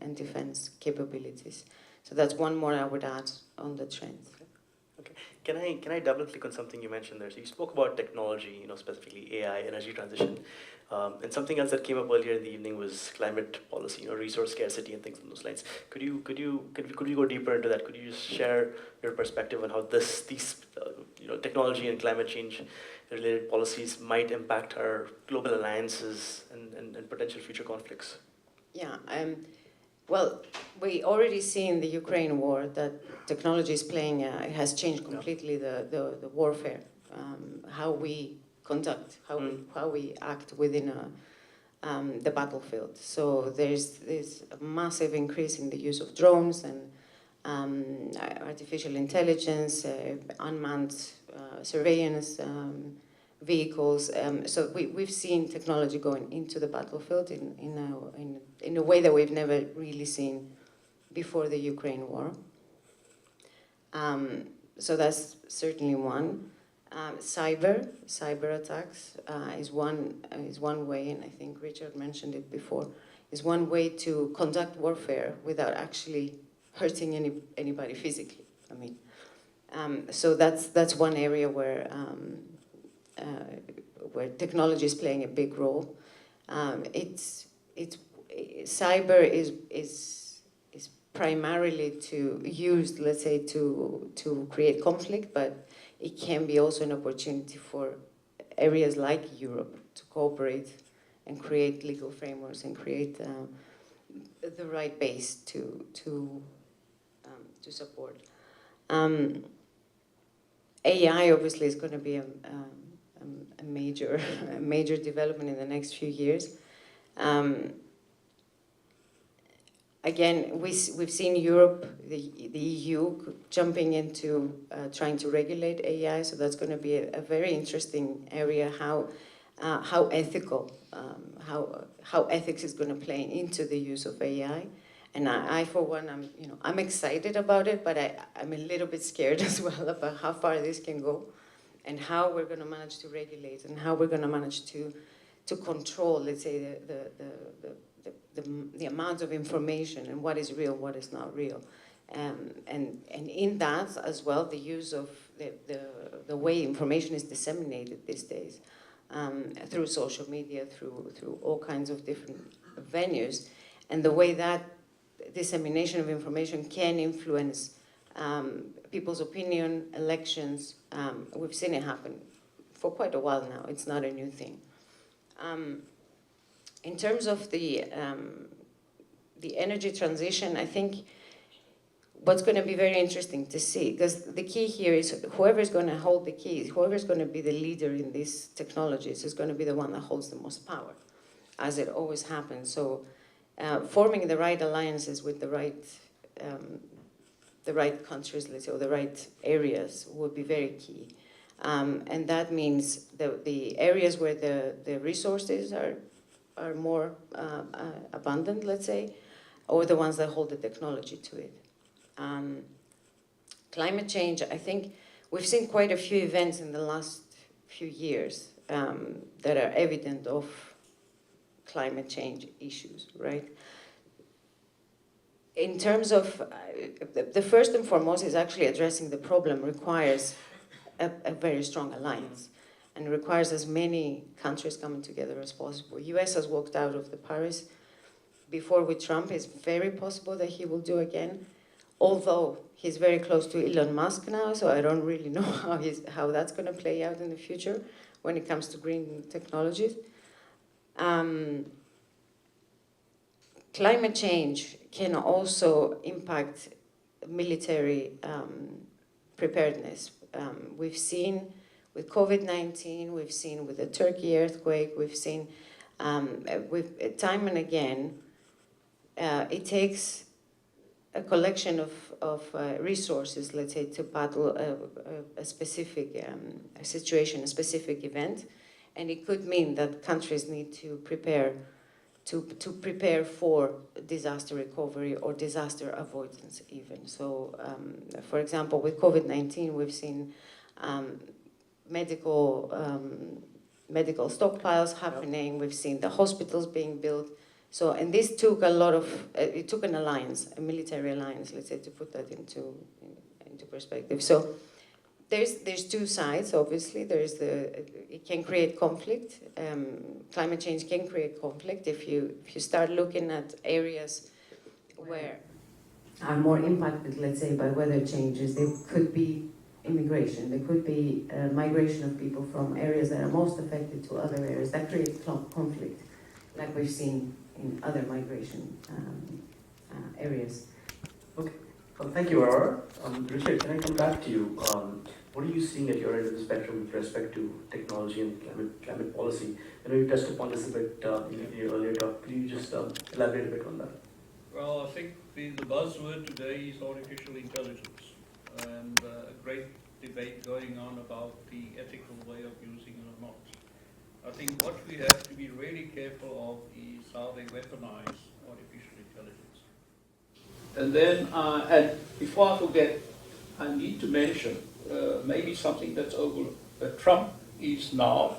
and defense capabilities. So that's one more I would add on the trends. Okay. Can I double click on something you mentioned there? So you spoke about technology, specifically AI, energy transition, and something else that came up earlier in the evening was climate policy, resource scarcity and things on those lines. Could you go deeper into that? Could you just share your perspective on how these technology and climate change related policies might impact our global alliances and potential future conflicts? Yeah. Well, we already see in the Ukraine war that technology is playing, it has changed completely the warfare, how we conduct, how we act within the battlefield. So there's a massive increase in the use of drones and artificial intelligence, unmanned surveillance vehicles. So we've seen technology going into the battlefield in a way that we've never really seen before the Ukraine war. So that's certainly one. Cyber attacks is one way, and I think Richard mentioned it before, is one way to conduct warfare without actually hurting anybody physically. I mean, so that's one area where technology is playing a big role. Cyber is primarily used, let's say, to create conflict, but it can be also an opportunity for areas like Europe to cooperate and create legal frameworks and create the right base to support. AI obviously is going to be a major development in the next few years. Again, we've seen Europe, the EU, jumping into trying to regulate AI, so that's going to be a very interesting area. How ethical, how ethics is going to play into the use of AI. And I for one, I'm excited about it, but I'm a little bit scared as well about how far this can go, and how we're going to manage to regulate, and how we're going to manage to control, let's say, the amount of information and what is real, what is not real, and in that as well, the use of the way information is disseminated these days, through social media, through all kinds of different venues, and the way that dissemination of information can influence people's opinion, elections. We've seen it happen for quite a while now. It's not a new thing. In terms of the energy transition, I think what's going to be very interesting to see, because the key here is whoever is going to hold the keys, whoever is going to be the leader in these technologies is going to be the one that holds the most power, as it always happens. So forming the right alliances with the right countries, let's say, or the right areas would be very key. And that means the areas where the resources are more abundant, let's say, or the ones that hold the technology to it. Climate change, I think we've seen quite a few events in the last few years that are evident of climate change issues, right? In terms of, the first and foremost is actually addressing the problem requires a very strong alliance and requires as many countries coming together as possible. US has walked out of the Paris before with Trump. It's very possible that he will do again, although he's very close to Elon Musk now, so I don't really know how that's going to play out in the future when it comes to green technologies. Climate change can also impact military preparedness. We've seen with COVID-19, we've seen with the Turkey earthquake, we've seen time and again, it takes a collection of resources, let's say, to battle a specific situation, a specific event. And it could mean that countries need to prepare for disaster recovery or disaster avoidance even. So, for example, with COVID-19, we've seen medical stockpiles happening. We've seen the hospitals being built. So, and this took a lot of, it took an alliance, a military alliance, let's say, to put that into perspective. So, there's two sides, obviously. It can create conflict. Climate change can create conflict if you start looking at areas where are more impacted, let's say, by weather changes. There could be immigration. There could be migration of people from areas that are most affected to other areas. That creates conflict, like we've seen in other migration areas. Okay. Well, thank you, Aurora. Richard, can I come back to you? What are you seeing at your end of the spectrum with respect to technology and climate policy? I know you touched upon this a bit in your earlier talk. Could you just elaborate a bit on that? Well, I think the buzzword today is artificial intelligence, and a great debate going on about the ethical way of using it or not. I think what we have to be really careful of is how they weaponize artificial intelligence. And then, and before I forget, I need to mention maybe something that's overlooked. That Trump is now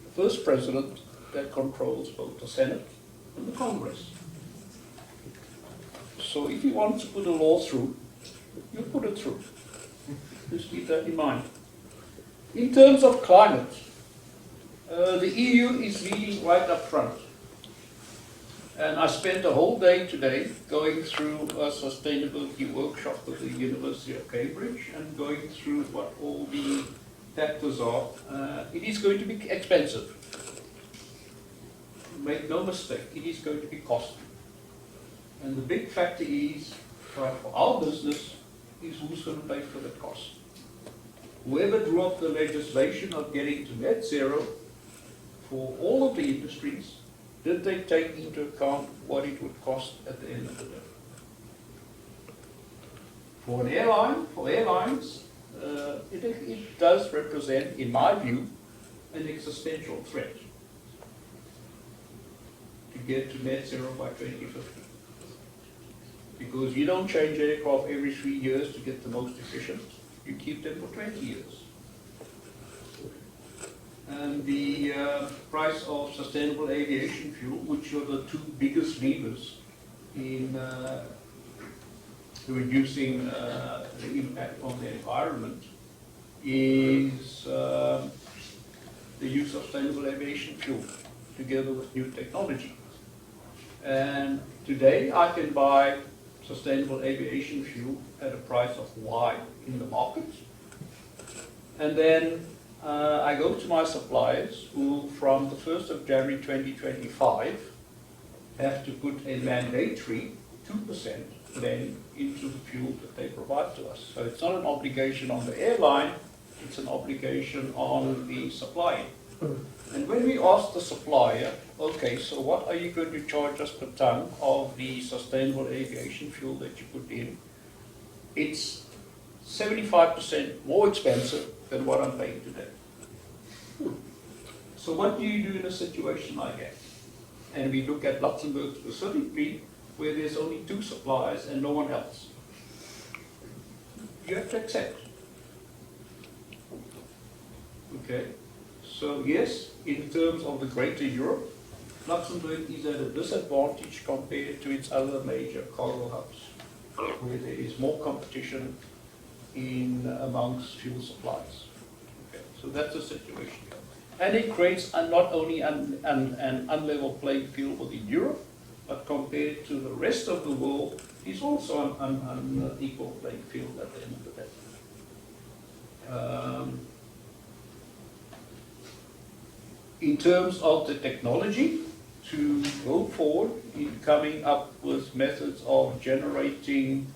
the first president that controls both the Senate and the Congress. So if he wants to put a law through, you put it through. Just keep that in mind. In terms of climate, the EU is leading right up front. And I spent a whole day today going through a sustainability workshop at the University of Cambridge and going through what all the factors are. It is going to be expensive. Make no mistake, it is going to be costly. And the big factor is, for our business, is who's going to pay for the cost. Whoever drew up the legislation of getting to net zero for all of the industries, did they take into account what it would cost at the end of the day? For an airline, for airlines, it does represent, in my view, an existential threat to get to net zero by 2050. Because you don't change aircraft every 3 years to get the most efficient. You keep them for 20 years. And the price of sustainable aviation fuel, which are the two biggest levers in reducing the impact on the environment, is the use of sustainable aviation fuel together with new technology. And today I can buy sustainable aviation fuel at a price of Y in the market. And then I go to my suppliers who, from the 1st of January 2025, have to put a mandatory 2% blend into the fuel that they provide to us. So it's not an obligation on the airline, it's an obligation on the supplier. And when we ask the supplier, okay, so what are you going to charge us per ton of the sustainable aviation fuel that you put in? It's 75% more expensive than what I'm paying today. So what do you do in a situation like that? And we look at Luxembourg specifically, where there's only 2 suppliers and no one else. you have to accept. Okay, so yes, in terms of the greater Europe, Luxembourg is at a disadvantage compared to its other major cargo hubs, where there is more competition amongst fuel suppliers. Okay, so that's the situation. And it creates not only an unlevel playing field within Europe, but compared to the rest of the world, it's also an unequal playing field at the end of the day. In terms of the technology, to go forward in coming up with methods of generating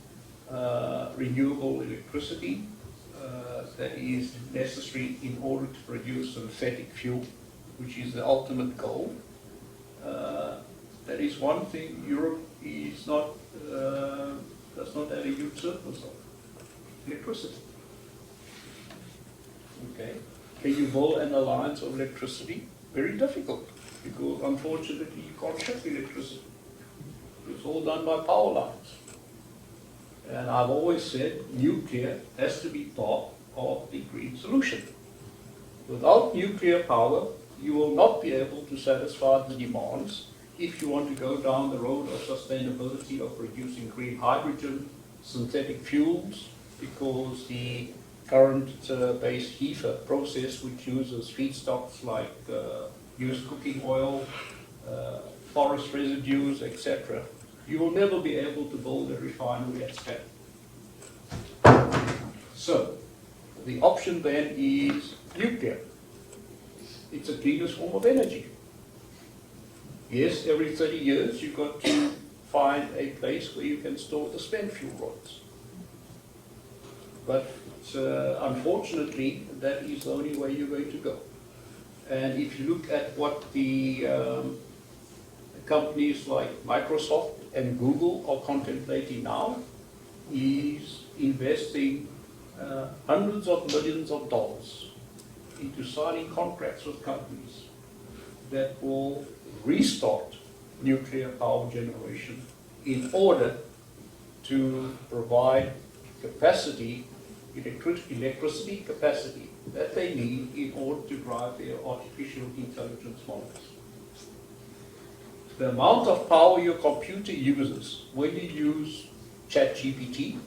renewable electricity that is necessary in order to produce synthetic fuel, which is the ultimate goal. That is one thing Europe is not, does not have a huge surplus of, electricity. Okay. Can you build an alliance of electricity? Very difficult, because unfortunately you can't ship electricity. It's all done by power lines. And I've always said nuclear has to be part of the green solution. Without nuclear power, you will not be able to satisfy the demands if you want to go down the road of sustainability of producing green hydrogen, synthetic fuels, because the current-based HEFA process, which uses feedstocks like used cooking oil, forest residues, etc., you will never be able to build a refinery at scale. So, the option then is nuclear. It's the cleanest form of energy. Yes, every 30 years you've got to find a place where you can store the spent fuel rods. But unfortunately, that is the only way you're going to go. And if you look at what the companies like Microsoft and Google are contemplating now, is investing hundreds of millions of dollars into signing contracts with companies that will restart nuclear power generation in order to provide capacity, electricity capacity that they need in order to drive their artificial intelligence models. The amount of power your computer uses when you use ChatGPT,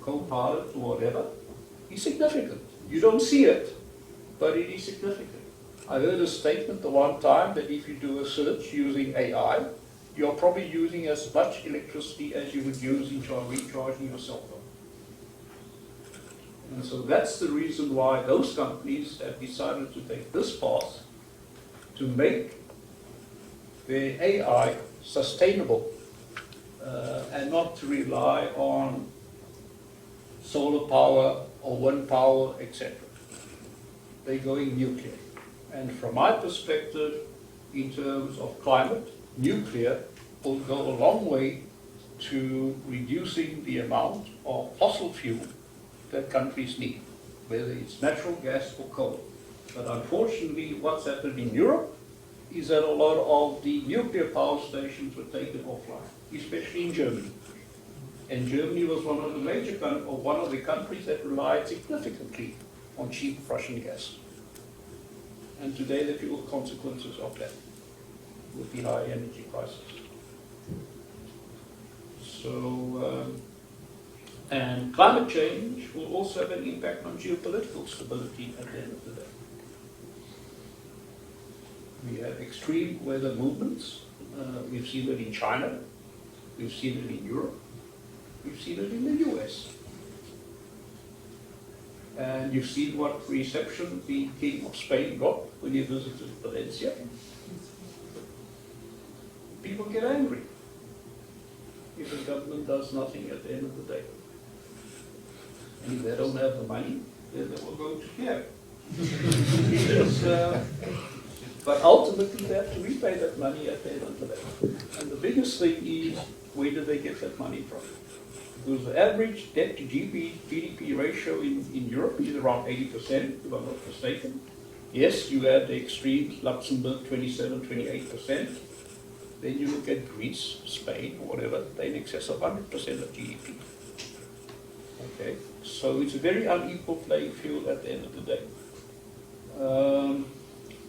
Copilot, or whatever, is significant. You don't see it, but it is significant. I heard a statement the one time that if you do a search using AI, you're probably using as much electricity as you would use in recharging your cell phone. And so that's the reason why those companies have decided to take this path to make their AI sustainable and not to rely on solar power or wind power, etc. They're going nuclear. And from my perspective, in terms of climate, nuclear will go a long way to reducing the amount of fossil fuel that countries need, whether it's natural gas or coal. But unfortunately, what's happened in Europe is that a lot of the nuclear power stations were taken offline, especially in Germany. And Germany was one of the countries that relied significantly on cheap Russian gas. And today they feel the consequences of that with the high energy prices. So, and climate change will also have an impact on geopolitical stability at the end of the day. We have extreme weather movements. We've seen it in China. We've seen it in Europe. We've seen it in the US. And you've seen what reception the King of Spain got when he visited Valencia. People get angry if the government does nothing at the end of the day. And if they don't have the money, then they will go to jail. But ultimately they have to repay that money at the end of the day. And the biggest thing is, where do they get that money from? Because the average debt to GDP ratio in Europe is around 80%, if I'm not mistaken. Yes, you had the extreme Luxembourg, 27, 28%. Then you look at Greece, Spain, or whatever, they're in excess of 100% of GDP. Okay, so it's a very unequal playing field at the end of the day.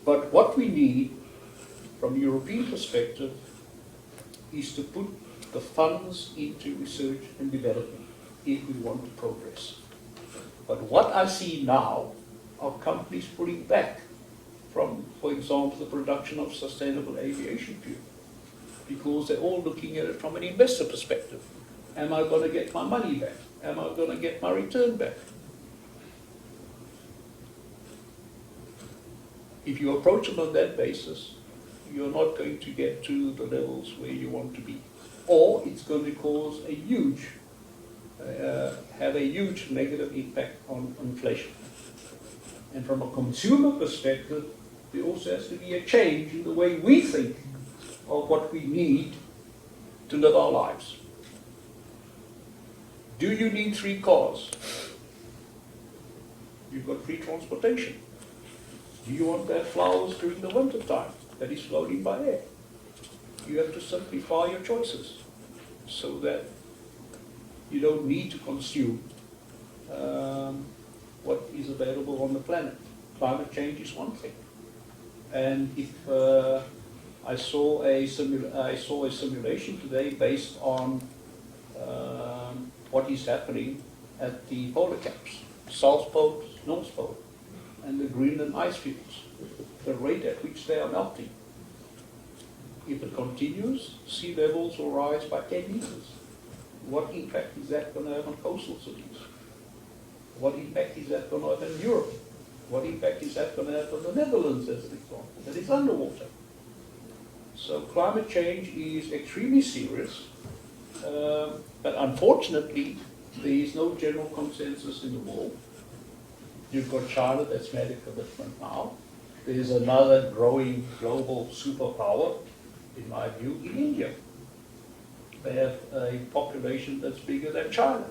But what we need, from a European perspective, is to put the funds into research and development if we want to progress. But what I see now are companies pulling back from, for example, the production of sustainable aviation fuel, because they're all looking at it from an investor perspective. Am I going to get my money back? Am I going to get my return back? If you approach it on that basis, you're not going to get to the levels where you want to be. Or it's going to cause a huge, have a huge negative impact on inflation. And from a consumer perspective, there also has to be a change in the way we think of what we need to live our lives. Do you need 3 cars? You've got free transportation. Do you want to have flowers during the winter time that is floating by air? You have to simplify your choices so that you don't need to consume what is available on the planet. Climate change is one thing. And if I saw a simulation today based on what is happening at the polar caps, South Pole, North Pole, and the Greenland ice fields, the rate at which they are melting. If it continues, sea levels will rise by 10 meters. What impact is that going to have on coastal cities? What impact is that going to have in Europe? What impact is that going to have on the Netherlands, as an example, that is underwater? So climate change is extremely serious, but unfortunately, there is no general consensus in the world. You've got China that's made a commitment now. There's another growing global superpower, in my view, in India. They have a population that's bigger than China.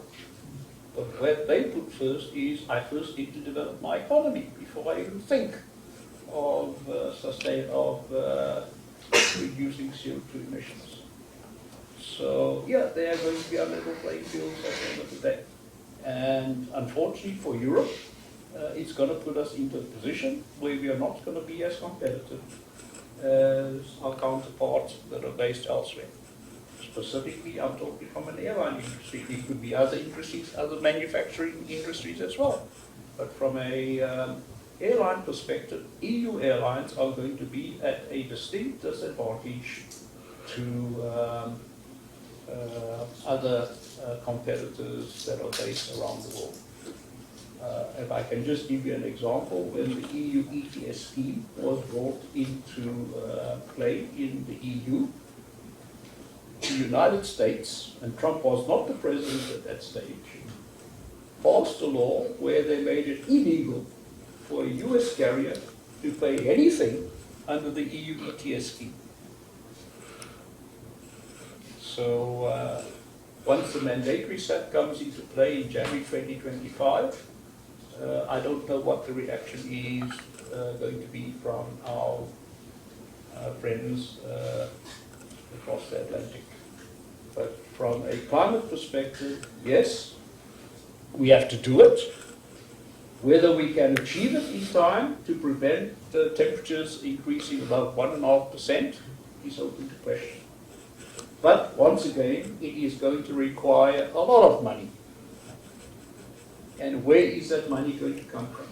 But what they put first is, I first need to develop my economy before I even think of reducing CO2 emissions. So yeah, they are going to be unlevel playing fields at the end of the day. And unfortunately for Europe, it's going to put us into a position where we are not going to be as competitive as our counterparts that are based elsewhere. Specifically, I'm talking from an airline industry. It could be other industries, other manufacturing industries as well. But from a airline perspective, EU airlines are going to be at a distinct disadvantage to other competitors that are based around the world. If I can just give you an example, when the EU ETS scheme was brought into play in the EU, the United States, and Trump was not the president at that stage, passed a law where they made it illegal for a US carrier to pay anything under the EU ETS scheme. So once the mandatory set comes into play in January 2025, I don't know what the reaction is going to be from our friends across the Atlantic. But from a climate perspective, yes, we have to do it. Whether we can achieve it in time to prevent the temperatures increasing above 1.5% is open to question. But once again, it is going to require a lot of money. And where is that money going to come from?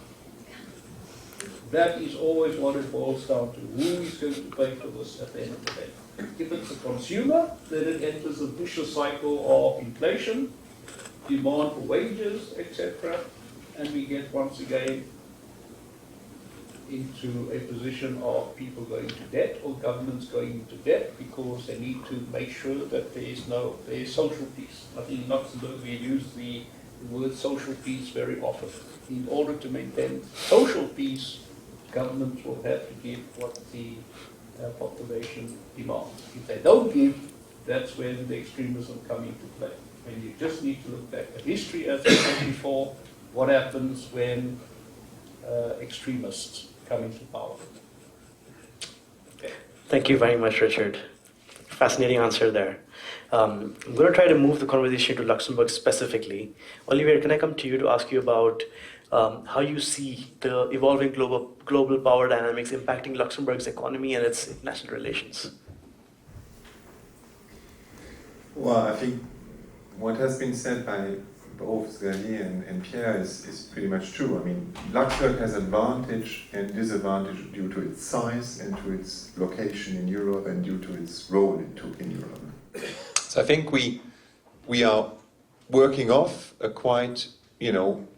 That is always what it boils down to. Who is going to pay for this at the end of the day? If it's a consumer, then it enters a vicious cycle of inflation, demand for wages, etc. And we get once again into a position of people going to debt or governments going into debt because they need to make sure that there is social peace. I think in Luxembourg we use the word social peace very often. In order to maintain social peace, governments will have to give what the population demands. If they don't give, that's when the extremism comes into play. And you just need to look back at history, as I said before, what happens when extremists come into power. Okay. Thank you very much, Richard. Fascinating answer there. I'm going to try to move the conversation to Luxembourg specifically. Olivier, can I come to you to ask you about how you see the evolving global power dynamics impacting Luxembourg's economy and its international relations? Well, I think what has been said by both Xavier and Pierre is pretty much true. I mean, Luxembourg has advantage and disadvantage due to its size and to its location in Europe and due to its role it took in Europe. So I think we are working off a quite,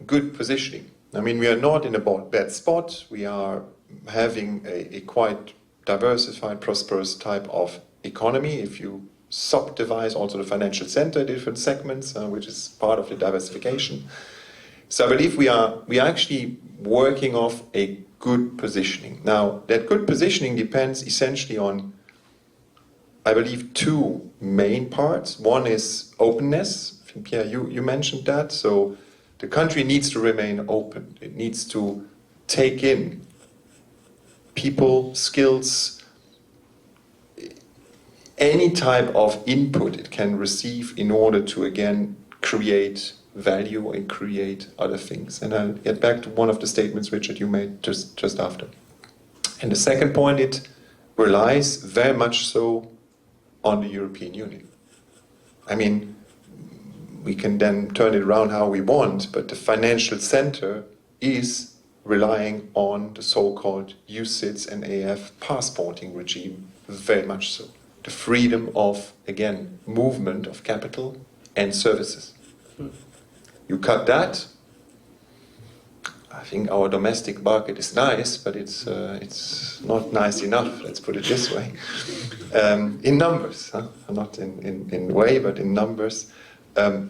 good positioning. I mean, we are not in a bad spot. We are having a quite diversified, prosperous type of economy. If you subdivide also the financial center, different segments, which is part of the diversification. So I believe we are actually working off a good positioning. Now, that good positioning depends essentially on, I believe, two main parts. One is openness. I think, Pierre, you mentioned that. So the country needs to remain open. It needs to take in people, skills, any type of input it can receive in order to, again, create value and create other things. And I'll get back to one of the statements, Richard, you made just after. And the second point, it relies very much so on the European Union. I mean, we can then turn it around how we want, but the financial center is relying on the so-called UCITS and AF passporting regime, very much so. The freedom of, again, movement of capital and services. You cut that, I think our domestic market is nice, but it's not nice enough, let's put it this way. In numbers, not in way, but in numbers,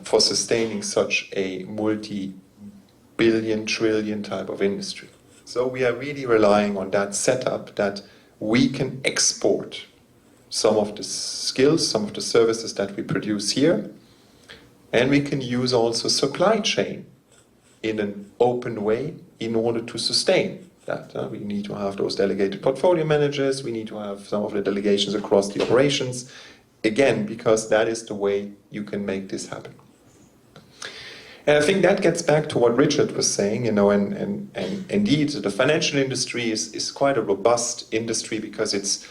for sustaining such a multi-billion, trillion type of industry. So we are really relying on that setup that we can export some of the skills, some of the services that we produce here, and we can use also supply chain in an open way in order to sustain that. We need to have those delegated portfolio managers, we need to have some of the delegations across the operations, again, because that is the way you can make this happen. And I think that gets back to what Richard was saying, and indeed the financial industry is quite a robust industry because it's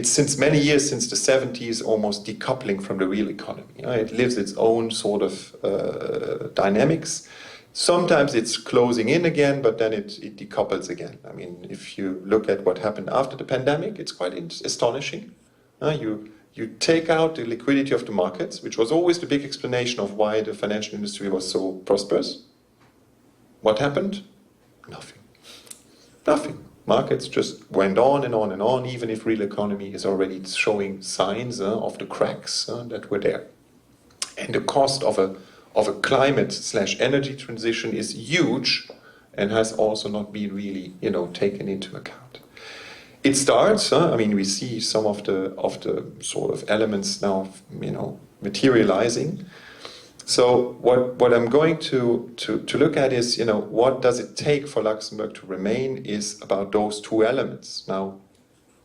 since many years, since the 70s, almost decoupling from the real economy. It lives its own sort of dynamics. Sometimes it's closing in again, but then it decouples again. I mean, if you look at what happened after the pandemic, it's quite astonishing. You take out the liquidity of the markets, which was always the big explanation of why the financial industry was so prosperous. What happened? Nothing. Nothing. Markets just went on and on and on, even if real economy is already showing signs of the cracks that were there. And the cost of a climate/energy transition is huge and has also not been really, taken into account. It starts, we see some of the sort of elements now, materializing. So what I'm going to look at is, what does it take for Luxembourg to remain is about those two elements. Now,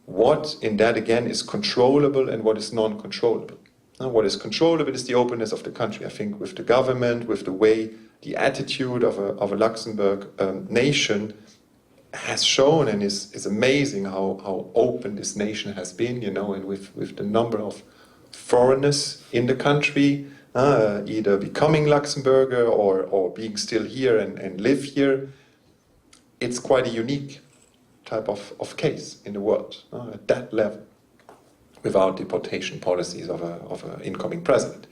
what in that again is controllable and what is non-controllable. Now, what is controllable is the openness of the country. I think with the government, with the way, the attitude of a Luxembourg nation has shown and is amazing how open this nation has been, and with the number of foreigners in the country, either becoming Luxembourger or being still here and live here, it's quite a unique type of case in the world at that level, without deportation policies of an incoming president.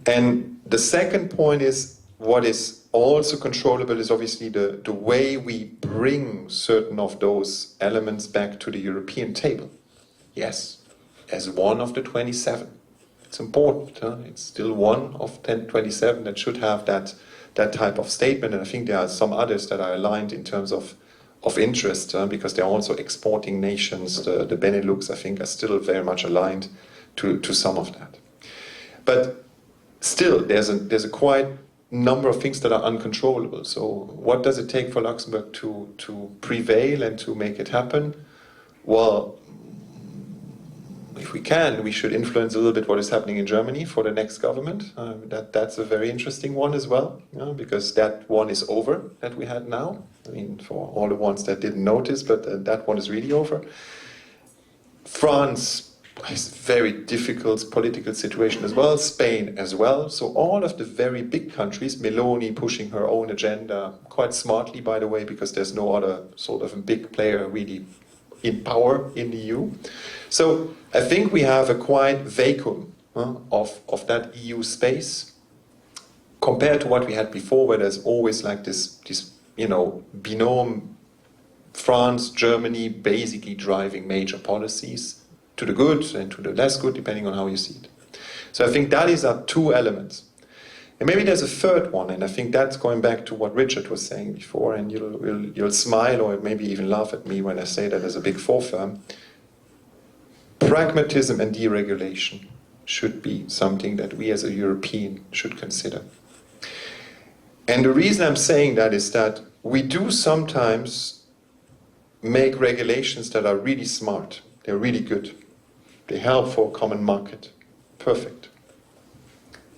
And the second point is, what is also controllable is obviously the way we bring certain of those elements back to the European table. Yes, as one of the 27. It's important. It's still one of 27 that should have that type of statement, and I think there are some others that are aligned in terms of interest because they're also exporting nations. The Benelux, I think, are still very much aligned to some of that. But still, there's a quite number of things that are uncontrollable. So what does it take for Luxembourg to prevail and to make it happen? Well, if we can, we should influence a little bit what is happening in Germany for the next government. That's a very interesting one as well, because that one is over that we had now. I mean, for all the ones that didn't notice, but that one is really over. France is a very difficult political situation as well, Spain as well. So all of the very big countries, Meloni pushing her own agenda, quite smartly, by the way, because there's no other sort of a big player really in power in the EU. So I think we have a quite vacuum of that EU space compared to what we had before, where there's always like this binôme, France, Germany, basically driving major policies to the good and to the less good, depending on how you see it. So I think that is our two elements. And maybe there's a third one, and I think that's going back to what Richard was saying before, and you'll smile or maybe even laugh at me when I say that as a big four firm. Pragmatism and deregulation should be something that we as a European should consider. And the reason I'm saying that is that we do sometimes make regulations that are really smart. They're really good. They help for a common market. Perfect.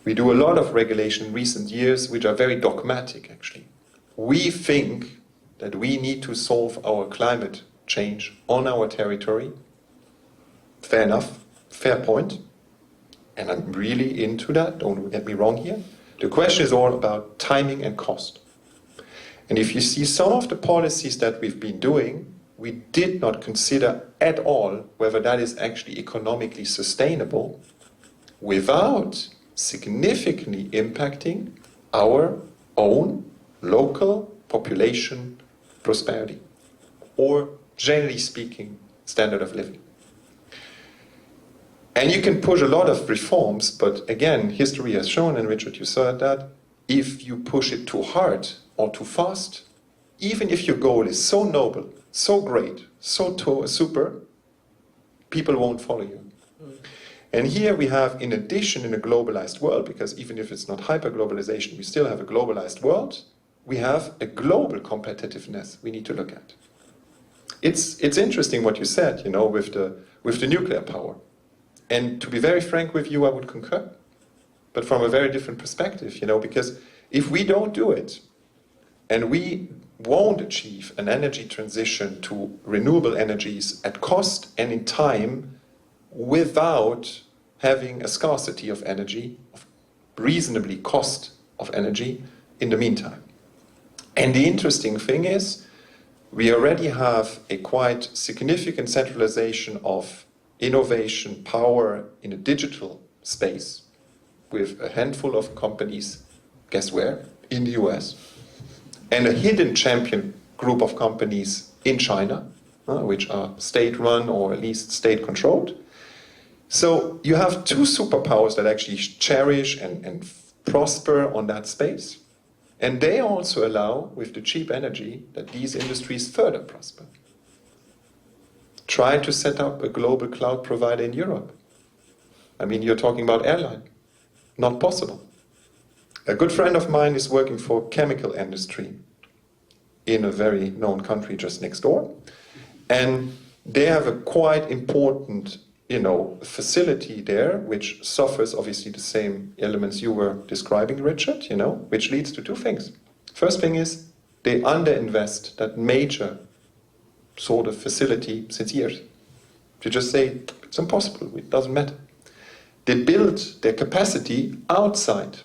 We do a lot of regulation in recent years which are very dogmatic, actually. We think that we need to solve our climate change on our territory. Fair enough. Fair point. And I'm really into that. Don't get me wrong here. The question is all about timing and cost. And if you see some of the policies that we've been doing, we did not consider at all whether that is actually economically sustainable without significantly impacting our own local population prosperity, or generally speaking, standard of living. And you can push a lot of reforms, but again, history has shown, and Richard, you saw that, if you push it too hard or too fast, even if your goal is so noble, so great, so super, people won't follow you. And here we have, in addition, in a globalized world, because even if it's not hyper-globalization, we still have a globalized world, we have a global competitiveness we need to look at. It's interesting what you said, with the nuclear power. And to be very frank with you, I would concur. But from a very different perspective, because if we don't do it, and we won't achieve an energy transition to renewable energies at cost and in time without having a scarcity of energy, of reasonably cost of energy in the meantime. And the interesting thing is, we already have a quite significant centralization of innovation power in a digital space with a handful of companies, guess where? In the US. And a hidden champion group of companies in China, which are state-run or at least state-controlled. So you have two superpowers that actually cherish and prosper on that space. And they also allow, with the cheap energy, that these industries further prosper. Try to set up a global cloud provider in Europe. I mean, you're talking about airline. Not possible. A good friend of mine is working for chemical industry in a very known country just next door. And they have a quite important, facility there, which suffers obviously the same elements you were describing, Richard, which leads to two things. First thing is they underinvest that major sort of facility since years. They just say, it's impossible, it doesn't matter. They build their capacity outside.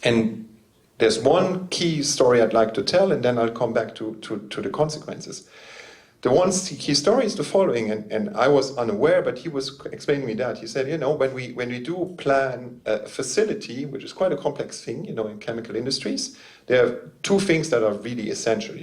And there's one key story I'd like to tell, and then I'll come back to the consequences. The one key story is the following, and I was unaware, but he was explaining to me that. He said, when we do plan a facility, which is quite a complex thing, in chemical industries, there are two things that are really essential.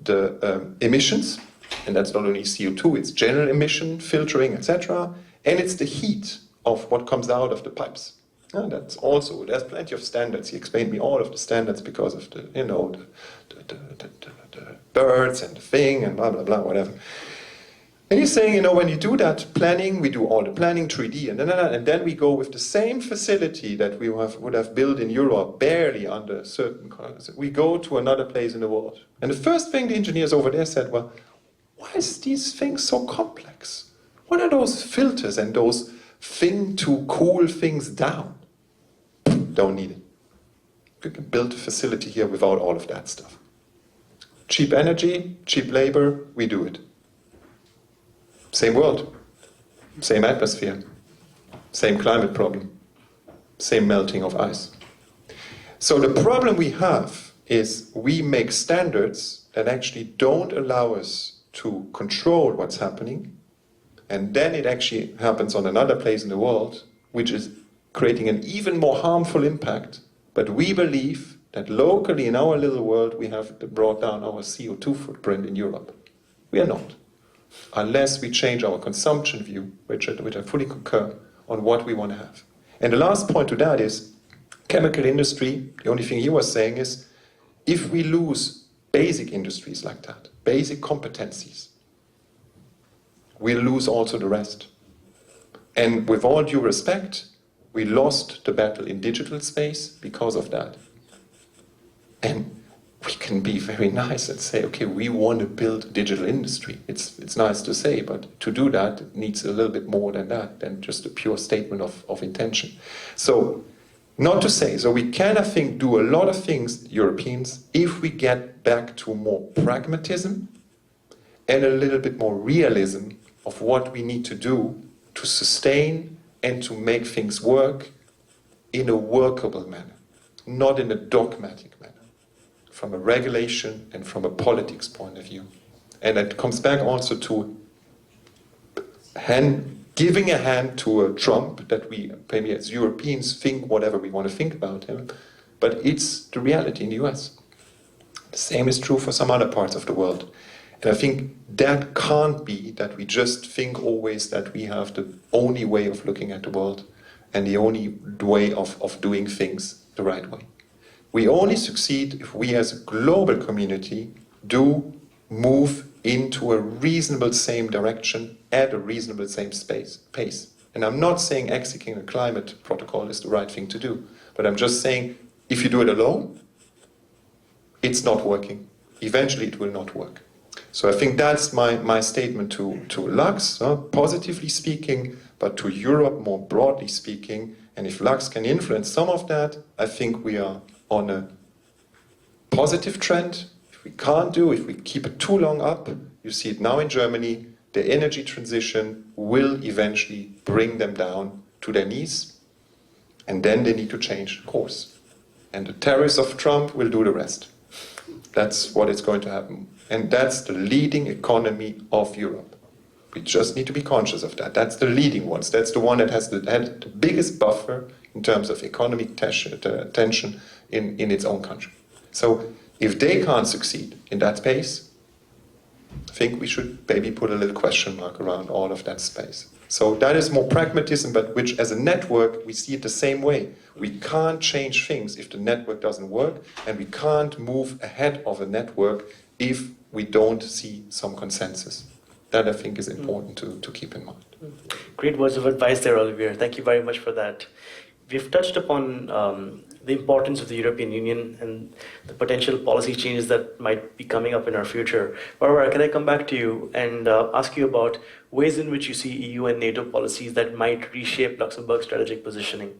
The emissions, and that's not only CO2, it's general emission, filtering, etc., and it's the heat of what comes out of the pipes. And that's also, there's plenty of standards. He explained me all of the standards because of the birds and the thing and blah, blah, blah, whatever. And he's saying, when you do that planning, we do all the planning, 3D, and then we go with the same facility that we would have built in Europe, barely under certain conditions. We go to another place in the world. And the first thing the engineers over there said, well, why is these things so complex? What are those filters and those things to cool things down? Don't need it. We can build a facility here without all of that stuff. Cheap energy, cheap labor, we do it. Same world, same atmosphere, same climate problem, same melting of ice. So the problem we have is we make standards that actually don't allow us to control what's happening, and then it actually happens on another place in the world, which is creating an even more harmful impact, but we believe that locally in our little world we have brought down our CO2 footprint in Europe. We are not. Unless we change our consumption view, which I fully concur, on what we want to have. And the last point to that is, chemical industry, the only thing he was saying is, if we lose basic industries like that, basic competencies, we'll lose also the rest. And with all due respect, we lost the battle in digital space because of that. And we can be very nice and say, okay, we want to build a digital industry. It's nice to say, but to do that, it needs a little bit more than that, than just a pure statement of intention. So, not to say, so we can, I think, do a lot of things, Europeans, if we get back to more pragmatism and a little bit more realism of what we need to do to sustain and to make things work in a workable manner, not in a dogmatic manner, from a regulation and from a politics point of view. And it comes back also to giving a hand to a Trump, that we, maybe as Europeans, think whatever we want to think about him, but it's the reality in the US. The same is true for some other parts of the world. And I think that can't be that we just think always that we have the only way of looking at the world and the only way of doing things the right way. We only succeed if we as a global community do move into a reasonable same direction at a reasonable same pace. And I'm not saying executing a climate protocol is the right thing to do, but I'm just saying if you do it alone, it's not working. Eventually it will not work. So I think that's my statement to Lux, positively speaking, but to Europe more broadly speaking. And if Lux can influence some of that, I think we are on a positive trend. If we keep it too long up, you see it now in Germany, the energy transition will eventually bring them down to their knees, and then they need to change course. And the tariffs of Trump will do the rest. That's what is going to happen. And that's the leading economy of Europe. We just need to be conscious of that. That's the leading ones. That's the one that has had the biggest buffer in terms of economic tension in its own country. So if they can't succeed in that space, I think we should maybe put a little question mark around all of that space. So that is more pragmatism, but which as a network, we see it the same way. We can't change things if the network doesn't work, and we can't move ahead of a network if we don't see some consensus. That I think is important to keep in mind. Great words of advice there, Olivier. Thank you very much for that. We've touched upon the importance of the European Union and the potential policy changes that might be coming up in our future. Barbara, can I come back to you and ask you about ways in which you see EU and NATO policies that might reshape Luxembourg's strategic positioning?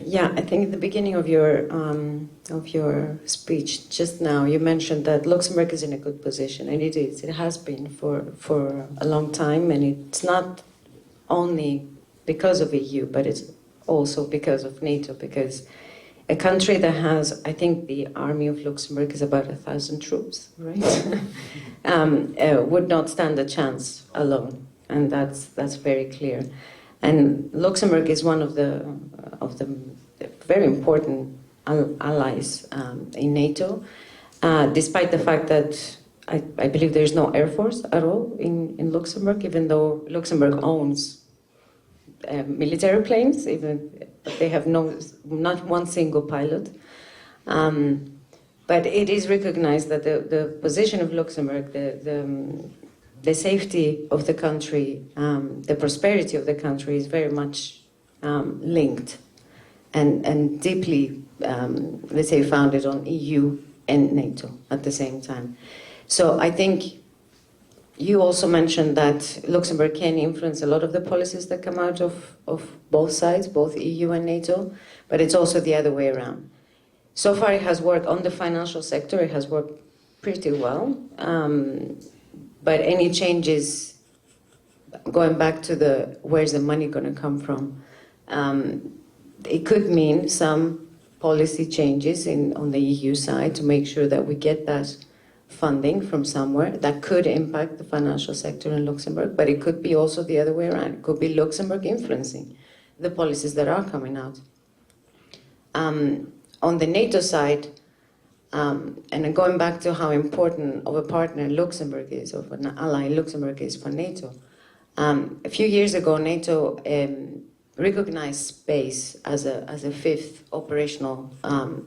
Yeah, I think at the beginning of your speech just now, you mentioned that Luxembourg is in a good position, and it is. It has been for a long time, and it's not only because of EU, but it's also because of NATO, because a country that has, I think the army of Luxembourg is about 1,000 troops, right? Would not stand a chance alone, and that's very clear. And Luxembourg is one of the very important allies in NATO, despite the fact that I believe there is no air force at all in Luxembourg, even though Luxembourg owns military planes, but they have not one single pilot. But it is recognized that the position of Luxembourg, the safety of the country, the prosperity of the country is very much linked and deeply, let's say, founded on EU and NATO at the same time. So I think you also mentioned that Luxembourg can influence a lot of the policies that come out of both sides, both EU and NATO, but it's also the other way around. So far it has worked on the financial sector, it has worked pretty well, but any changes, going back to where's the money going to come from, it could mean some policy changes on the EU side to make sure that we get that funding from somewhere that could impact the financial sector in Luxembourg, but it could be also the other way around. It could be Luxembourg influencing the policies that are coming out. On the NATO side, and going back to how important of a partner Luxembourg is, of an ally Luxembourg is for NATO, a few years ago NATO recognized space as a fifth operational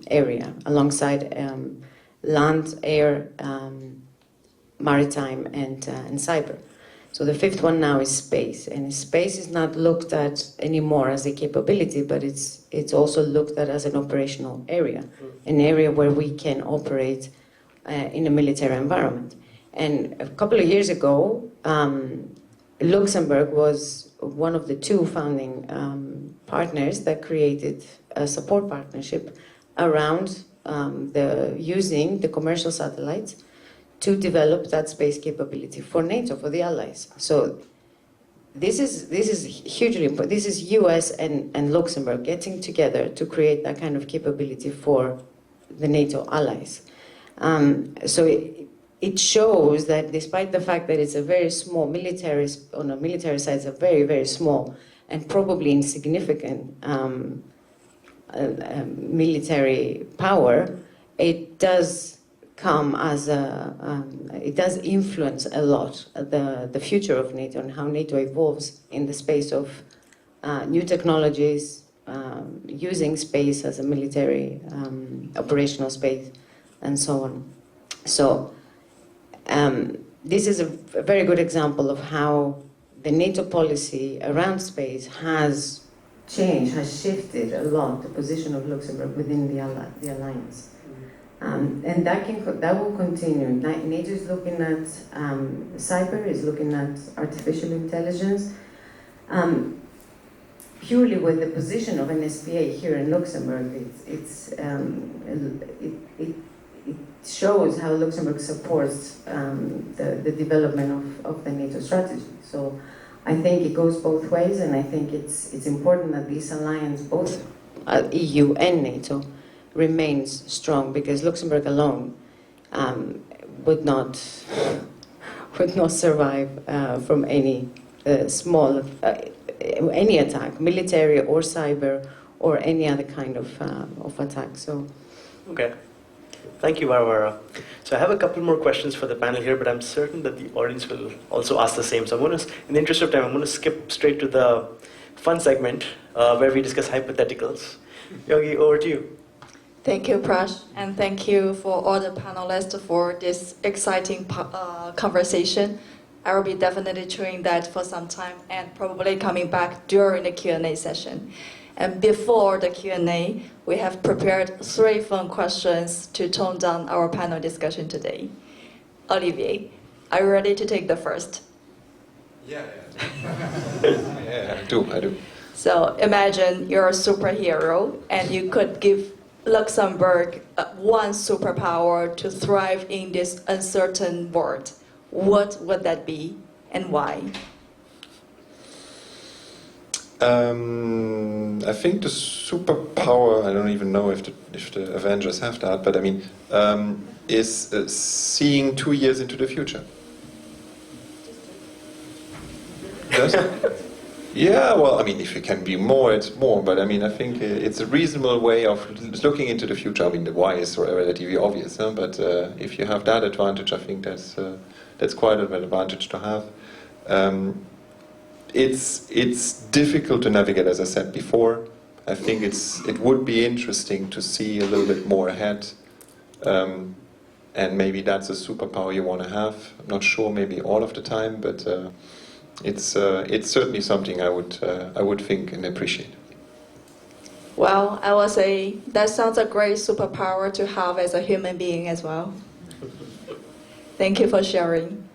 area alongside land, air, maritime, and cyber. So the fifth one now is space, and space is not looked at anymore as a capability, but it's also looked at as an operational area, an area where we can operate in a military environment. And a couple of years ago, Luxembourg was one of the two founding partners that created a support partnership around using the commercial satellites to develop that space capability for NATO, for the allies. So this is hugely important. This is US and Luxembourg getting together to create that kind of capability for the NATO allies. So it shows that despite the fact that it's a very small military, on a military side, it's a very, very small and probably insignificant military power, it does come as it does influence a lot the future of NATO and how NATO evolves in the space of new technologies, using space as a military operational space, and so on. So this is a very good example of how the NATO policy around space has changed, has shifted a lot the position of Luxembourg within the alliance. And that will continue. NATO is looking at cyber, is looking at artificial intelligence. Purely with the position of an SPA here in Luxembourg, it shows how Luxembourg supports the development of the NATO strategy. So I think it goes both ways, and I think it's important that this alliance, both EU and NATO, remains strong, because Luxembourg alone would not survive from any any attack, military or cyber or any other kind of attack. So, okay. Thank you, Barbara. So I have a couple more questions for the panel here, but I'm certain that the audience will also ask the same. So I'm going to, in the interest of time, I'm going to skip straight to the fun segment where we discuss hypotheticals. Yogi, over to you. Thank you, Prash, and thank you for all the panelists for this exciting conversation. I will be definitely chewing that for some time and probably coming back during the Q&A session. And before the Q&A, we have prepared 3 fun questions to tone down our panel discussion today. Olivier, are you ready to take the first? Yeah. Yeah, I do. So imagine you're a superhero and you could give Luxembourg one superpower to thrive in this uncertain world. What would that be and why? I think the superpower, I don't even know if the Avengers have that, but I mean, is seeing 2 years into the future. Does it? Yeah, well, I mean, if it can be more, it's more, but I mean, I think it's a reasonable way of looking into the future. I mean, the why is relatively obvious, huh? But if you have that advantage, I think that's quite an advantage to have. It's difficult to navigate, as I said before. I think it would be interesting to see a little bit more ahead, and maybe that's a superpower you want to have. I'm not sure, maybe all of the time, but it's certainly something I would think and appreciate. Well, I will say that sounds a great superpower to have as a human being as well. Thank you for sharing.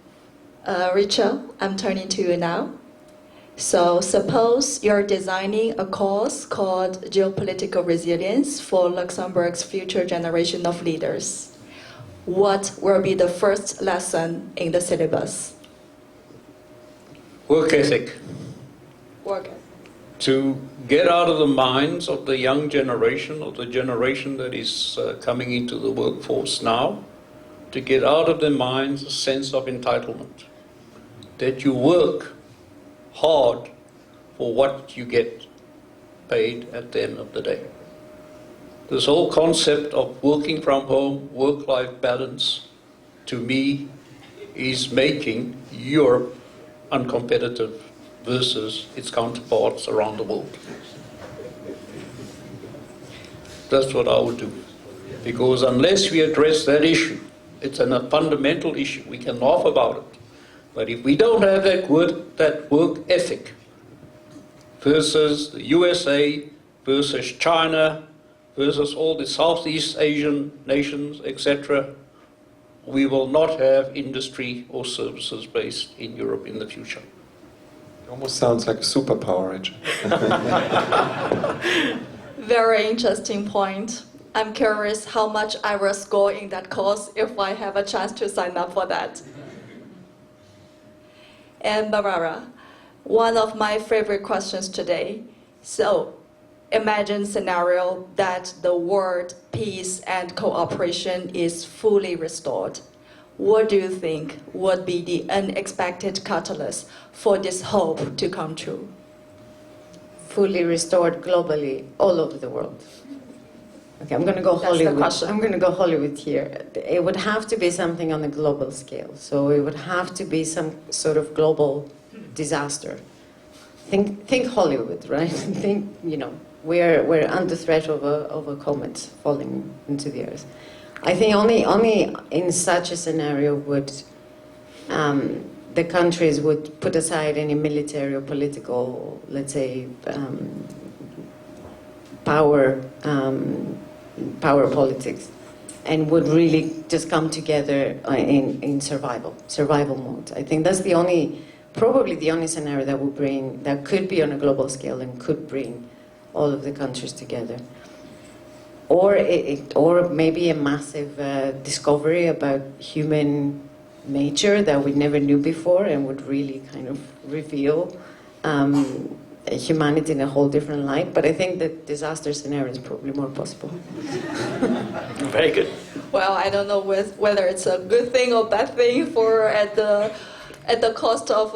Richard, I'm turning to you now. So suppose you're designing a course called Geopolitical Resilience for Luxembourg's future generation of leaders. What will be the first lesson in the syllabus? Work ethic. Work ethic. To get out of the minds of the young generation, or the generation that is coming into the workforce now, to get out of their minds a sense of entitlement. That you work hard for what you get paid at the end of the day. This whole concept of working from home, work-life balance, to me, is making Europe uncompetitive versus its counterparts around the world. That's what I would do. Because unless we address that issue, it's a fundamental issue. We can laugh about it. But if we don't have that work ethic versus the USA, versus China, versus all the Southeast Asian nations, etc., we will not have industry or services based in Europe in the future. It almost sounds like a superpower, Richard. Very interesting point. I'm curious how much I will score in that course if I have a chance to sign up for that. And Barbara, one of my favorite questions today. So, imagine a scenario that the world peace and cooperation is fully restored. What do you think would be the unexpected catalyst for this hope to come true? Fully restored globally, all over the world. Okay, I'm going to go That's the Hollywood. question. I'm going to go Hollywood here. It would have to be something on a global scale. So it would have to be some sort of global disaster. Think Hollywood, right? Think, we're under threat of a comet falling into the earth. I think only in such a scenario would the countries would put aside any military or political, let's say, power politics, and would really just come together in survival mode. I think that's probably the only scenario that could be on a global scale and could bring all of the countries together. Or maybe a massive discovery about human nature that we never knew before, and would really kind of reveal humanity in a whole different light. But I think the disaster scenario is probably more possible. Very good. Well, I don't know whether it's a good thing or bad thing at the cost of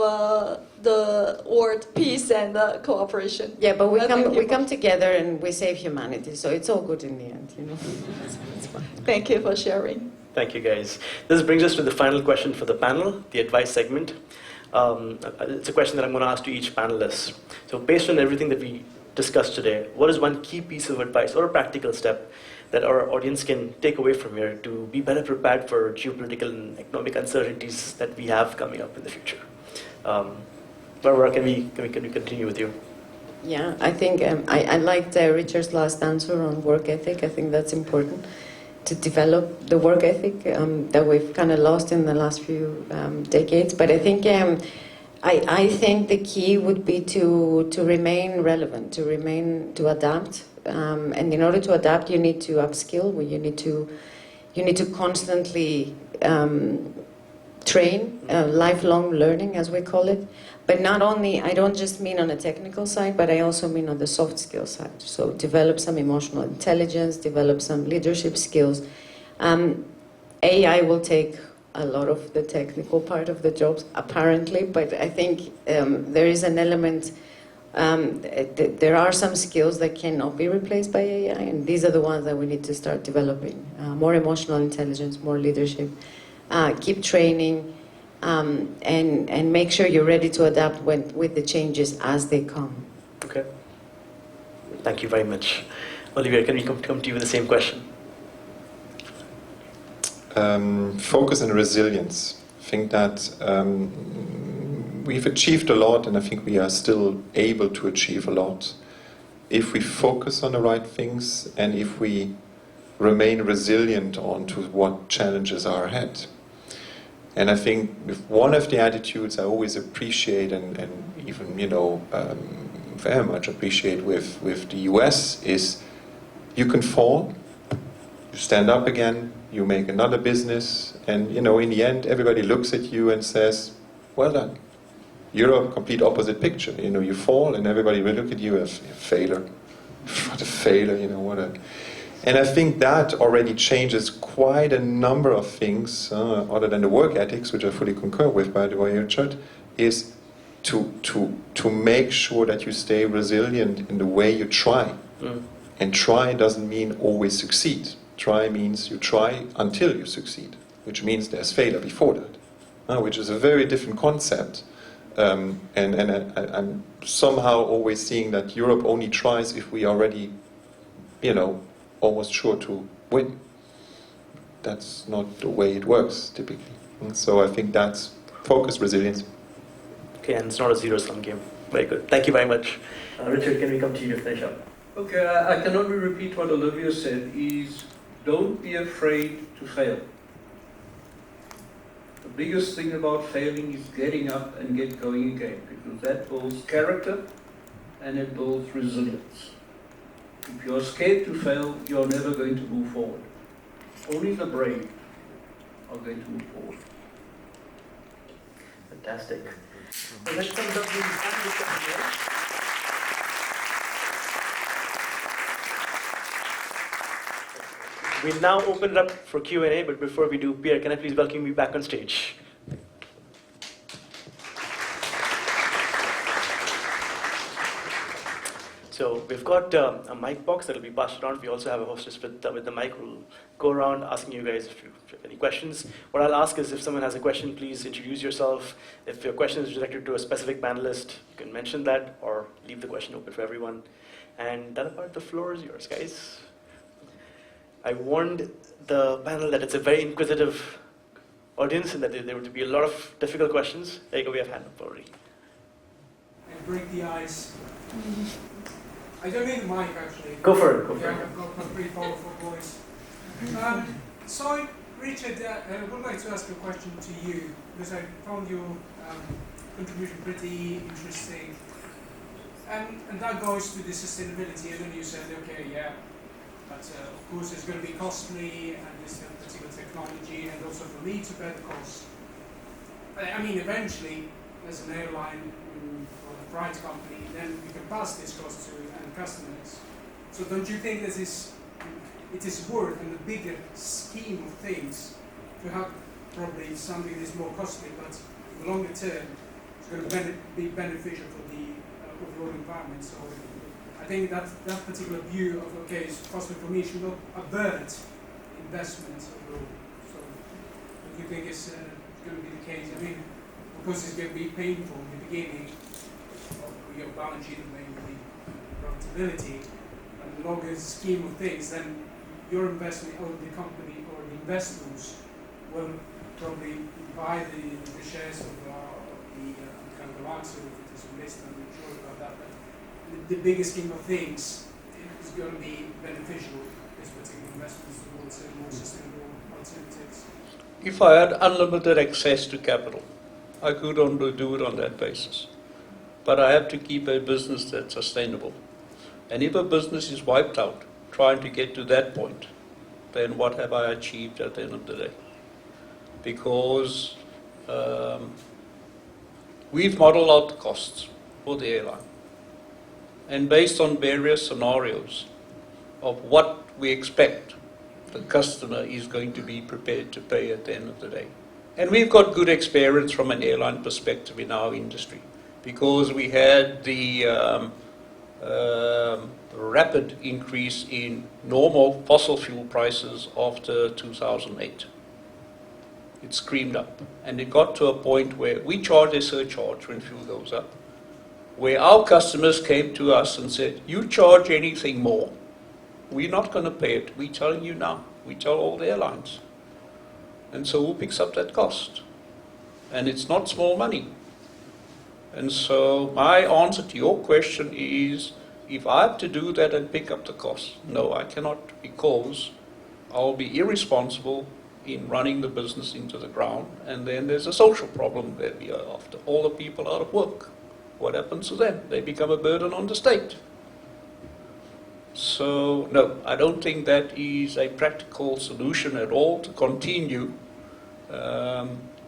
the world peace and cooperation. Yeah, but we come together and we save humanity, so it's all good in the end, It's fine. Thank you for sharing. Thank you, guys. This brings us to the final question for the panel, the advice segment. It's a question that I'm going to ask to each panelist. So based on everything that we discussed today, what is one key piece of advice or a practical step that our audience can take away from here to be better prepared for geopolitical and economic uncertainties that we have coming up in the future? Barbara, can we continue with you? Yeah, I think I liked Richard's last answer on work ethic. I think that's important, to develop the work ethic that we've kind of lost in the last few decades. But I think I think the key would be to remain relevant, to adapt. And in order to adapt, you need to upskill. You need to constantly train, lifelong learning, as we call it. But not only, I don't just mean on a technical side, but I also mean on the soft skill side. So develop some emotional intelligence, develop some leadership skills. AI will take a lot of the technical part of the jobs, apparently, but I think there is an element, there are some skills that cannot be replaced by AI, and these are the ones that we need to start developing. More emotional intelligence, more leadership. Keep training. And make sure you're ready to adapt with the changes as they come. Okay. Thank you very much. Olivier, can we come to you with the same question? Focus and resilience. I think that we've achieved a lot, and I think we are still able to achieve a lot if we focus on the right things and if we remain resilient onto what challenges are ahead. And I think with one of the attitudes I always appreciate and even, very much appreciate with the US is you can fall, you stand up again, you make another business, and in the end everybody looks at you and says, well done. Europe, complete opposite picture. You fall and everybody will look at you as a failure. What a failure, And I think that already changes quite a number of things, other than the work ethics, which I fully concur with, by the way, Richard, is to make sure that you stay resilient in the way you try. And try doesn't mean always succeed. Try means you try until you succeed, which means there's failure before that, which is a very different concept. And I'm somehow always seeing that Europe only tries if we already, almost sure to win. That's not the way it works, typically. And so I think that's focus, resilience. Okay, and it's not a zero-sum game. Very good. Thank you very much. Richard, can we come to you to finish up? Okay, I can only repeat what Olivia said, is don't be afraid to fail. The biggest thing about failing is getting up and get going again, because that builds character and it builds resilience. If you're scared to fail, you're never going to move forward. Only the brave are going to move forward. Fantastic. So that sums up the panel discussion here. We'll now open it up for Q&A, but before we do, Pierre, can I please welcome you back on stage? So we've got a mic box that will be passed around. We also have a hostess with the mic who will go around asking you guys if you have any questions. What I'll ask is if someone has a question, please introduce yourself. If your question is directed to a specific panelist, you can mention that or leave the question open for everyone. And that about the floor is yours, guys. I warned the panel that it's a very inquisitive audience and that there would be a lot of difficult questions. There you go, we have hand up already. And break the ice. I don't need the mic actually. Go for it, go for Yeah, it. I've got a pretty powerful voice. So, Richard, I would like to ask a question to you, because I found your contribution pretty interesting. And that goes to the sustainability, and then you said, okay, yeah, but of course it's going to be costly, and this particular technology, and also for me to bear the cost. I mean, eventually, as an airline or a private company, then we can pass this cost to end customers. So don't you think that it is worth, in the bigger scheme of things, to have probably something that is more costly, but in the longer term, it's going to be beneficial for the overall environment. So I think that particular view of, okay, it's costly for me, should not avert investments overall. So what do you think is going to be the case? I mean, of course it's going to be painful in the beginning of your balance sheet and maybe profitability, but in the longer scheme of things, then your investment or the company or the investors will probably buy the shares of the kind of answer if it is listed. I'm not sure about that, but the bigger scheme of things is going to be beneficial, this particular investments towards more sustainable alternatives. If I had unlimited access to capital, I could only do it on that basis. But I have to keep a business that's sustainable. And if a business is wiped out, trying to get to that point, then what have I achieved at the end of the day? Because we've modeled out the costs for the airline. And based on various scenarios of what we expect the customer is going to be prepared to pay at the end of the day. And we've got good experience from an airline perspective in our industry, because we had the rapid increase in normal fossil fuel prices after 2008. It screamed up, and it got to a point where we charge a surcharge when fuel goes up, where our customers came to us and said, you charge anything more, we're not going to pay it. We're telling you now. We tell all the airlines. And so who picks up that cost? And it's not small money. And so my answer to your question is, if I have to do that and pick up the cost, no, I cannot, because I'll be irresponsible in running the business into the ground, and then there's a social problem that we are after. All the people out of work, what happens to them? They become a burden on the state. So, no, I don't think that is a practical solution at all to continue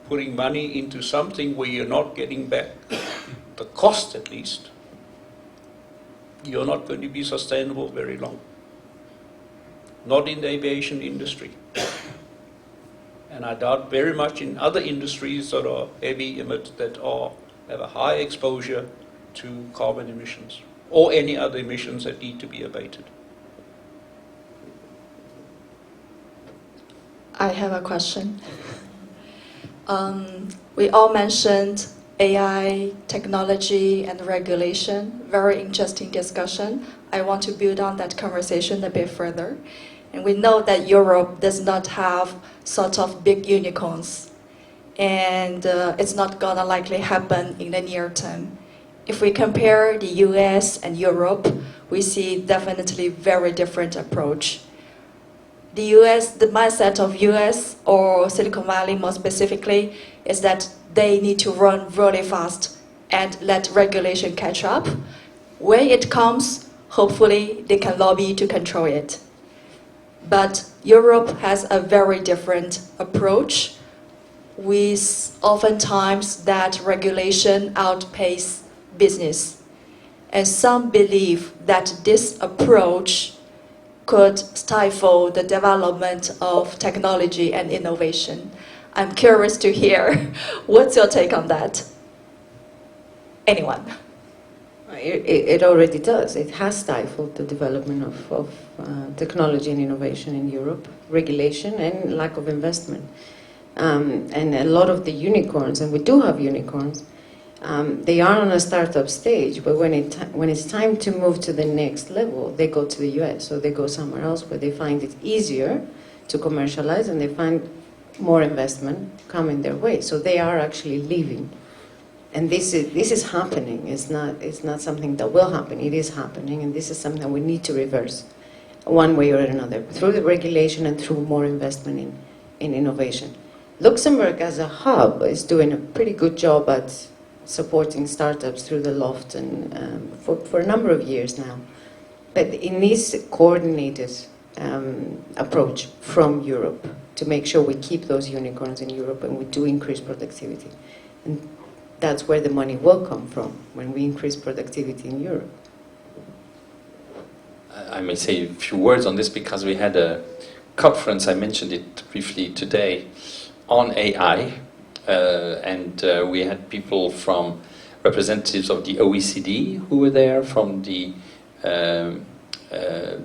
putting money into something where you're not getting back the cost, at least. You're not going to be sustainable very long. Not in the aviation industry. And I doubt very much in other industries that are heavy emitters, that have a high exposure to carbon emissions, or any other emissions that need to be abated. I have a question. We all mentioned AI, technology, and regulation. Very interesting discussion. I want to build on that conversation a bit further. And we know that Europe does not have sort of big unicorns. And it's not gonna likely happen in the near term. If we compare the US and Europe, we see definitely very different approach. The mindset of US or Silicon Valley more specifically is that they need to run really fast and let regulation catch up. When it comes, hopefully they can lobby to control it. But Europe has a very different approach, with oftentimes that regulation outpaces business. And some believe that this approach could stifle the development of technology and innovation. I'm curious to hear, what's your take on that? Anyone? It already does. It has stifled the development of technology and innovation in Europe, regulation and lack of investment. And a lot of the unicorns, and we do have unicorns, they are on a startup stage, but when it's time to move to the next level, they go to the US or they go somewhere else where they find it easier to commercialize and they find more investment coming their way. So they are actually leaving. And this is happening. It's not something that will happen. It is happening, and this is something that we need to reverse one way or another, through the regulation and through more investment in innovation. Luxembourg as a hub is doing a pretty good job at supporting startups through the Loft and for a number of years now. But it needs a coordinated approach from Europe to make sure we keep those unicorns in Europe and we do increase productivity. And that's where the money will come from, when we increase productivity in Europe. I may say a few words on this because we had a conference, I mentioned it briefly today, on AI. And we had people from representatives of the OECD who were there, from the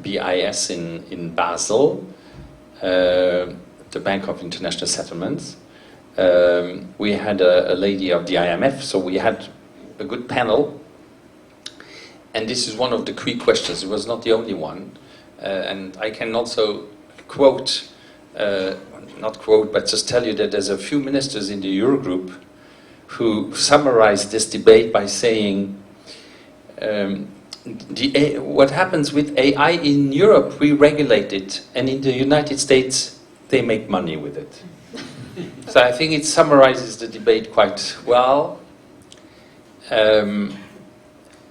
BIS in Basel, the Bank of International Settlements. We had a lady of the IMF, so we had a good panel. And this is one of the key questions. It was not the only one. And I can also quote, not quote, but just tell you that there's a few ministers in the Eurogroup who summarized this debate by saying, what happens with AI in Europe, we regulate it, and in the United States, they make money with it. So I think it summarizes the debate quite well.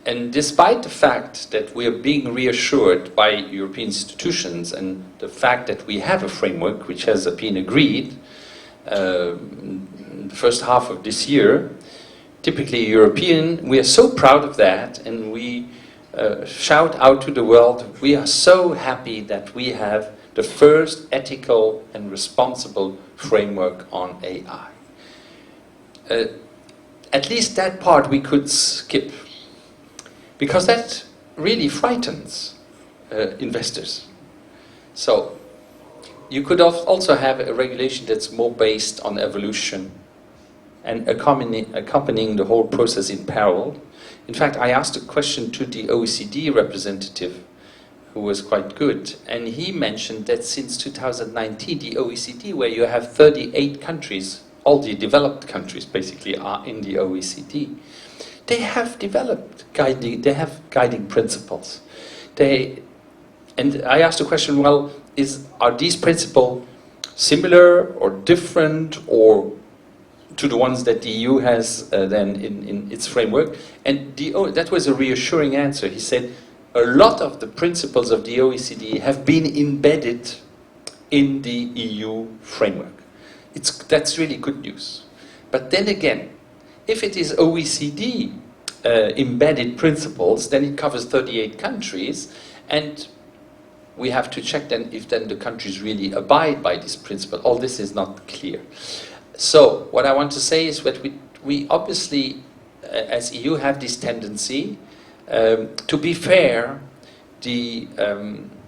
And despite the fact that we are being reassured by European institutions and the fact that we have a framework which has been agreed in the first half of this year, typically European, we are so proud of that, and we shout out to the world, we are so happy that we have the first ethical and responsible framework on AI. At least that part we could skip, because that really frightens investors. So you could also have a regulation that's more based on evolution and accompanying the whole process in parallel. In fact, I asked a question to the OECD representative, who was quite good, and he mentioned that since 2019, the OECD, where you have 38 countries, all the developed countries basically are in the OECD, they have developed guiding principles. And I asked the question, well, are these principles similar or different or to the ones that the EU has then in its framework? And that was a reassuring answer. He said, a lot of the principles of the OECD have been embedded in the EU framework. That's really good news. But then again, if it is OECD embedded principles, then it covers 38 countries, and we have to check then if then the countries really abide by this principle. All this is not clear. So what I want to say is that we obviously, as EU, have this tendency. To be fair, the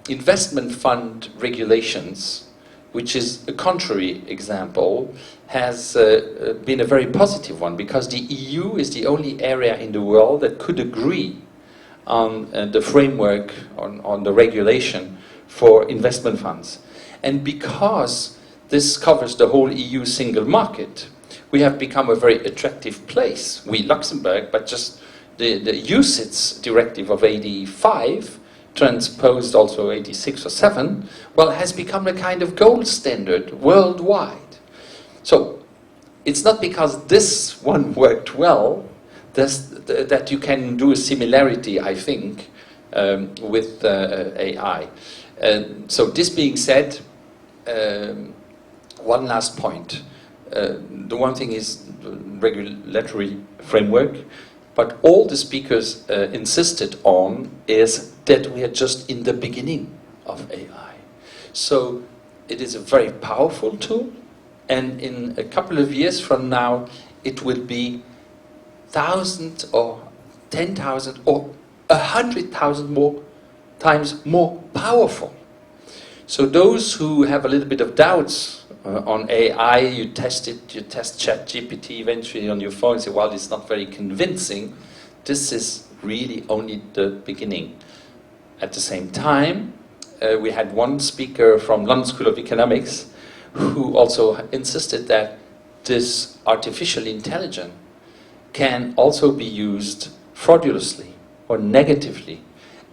investment fund regulations, which is a contrary example, has been a very positive one, because the EU is the only area in the world that could agree on the framework, on the regulation for investment funds. And because this covers the whole EU single market, we have become a very attractive place. We, Luxembourg, but just the UCITS directive of 85, transposed also 86 or 7, well, has become a kind of gold standard worldwide. So it's not because this one worked well that you can do a similarity, I think, with AI. So this being said, one last point. The one thing is the regulatory framework, but all the speakers insisted on is that we are just in the beginning of AI. So it is a very powerful tool, and in a couple of years from now, it will be 1,000 or 10,000 or 100,000 more times more powerful. So those who have a little bit of doubts on AI, you test ChatGPT eventually on your phone and say, well, it's not very convincing. This is really only the beginning. At the same time, we had one speaker from London School of Economics who also insisted that this artificial intelligence can also be used fraudulously or negatively.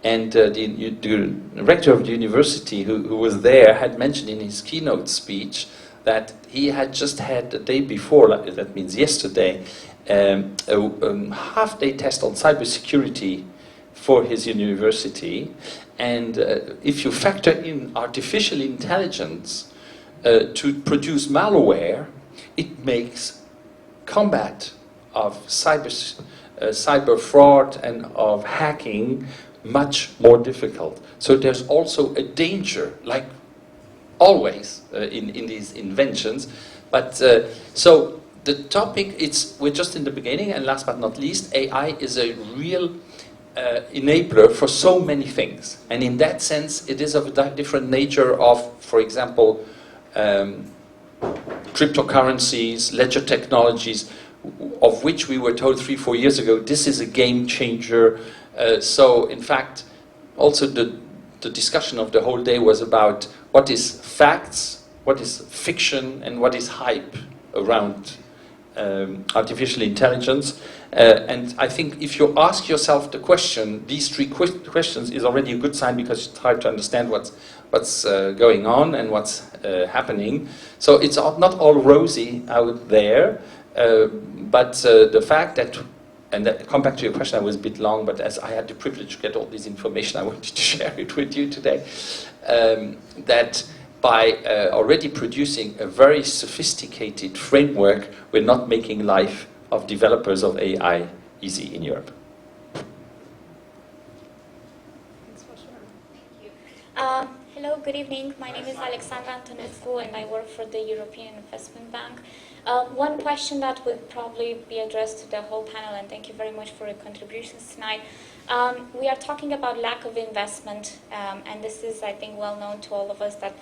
And the rector of the university who was there had mentioned in his keynote speech that he had just had the day before, that means yesterday, a half-day test on cybersecurity for his university. And if you factor in artificial intelligence to produce malware, it makes combat of cyber fraud and of hacking much more difficult. So there's also a danger, like always in these inventions. But so the topic, we're just in the beginning, and last but not least, AI is a real enabler for so many things. And in that sense, it is of a different nature of, for example, cryptocurrencies, ledger technologies, of which we were told 3-4 years ago, this is a game changer. So in fact, also the discussion of the whole day was about what is facts, what is fiction, and what is hype around artificial intelligence. And I think if you ask yourself the question, these three questions is already a good sign, because it's hard to understand what's going on and what's happening. So it's not all rosy out there, but the fact that, and come back to your question, I was a bit long, but as I had the privilege to get all this information, I wanted to share it with you today, that by already producing a very sophisticated framework, we're not making life of developers of AI easy in Europe. Hello, good evening. My name is Alexandra Antonescu, and I work for the European Investment Bank. One question that would probably be addressed to the whole panel, and thank you very much for your contributions tonight. We are talking about lack of investment, and this is, I think, well known to all of us that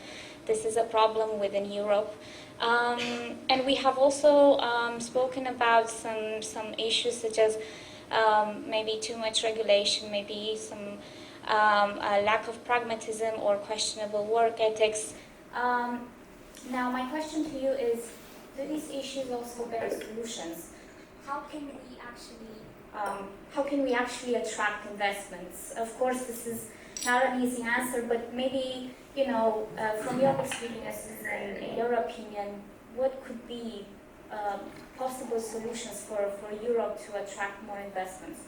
this is a problem within Europe. And we have also spoken about some issues such as maybe too much regulation, maybe some a lack of pragmatism or questionable work ethics. Now, my question to you is, do these issues also bear solutions? How can we actually attract investments? Of course, this is not an easy answer, but maybe from your experience, in your opinion, what could be possible solutions for Europe to attract more investments?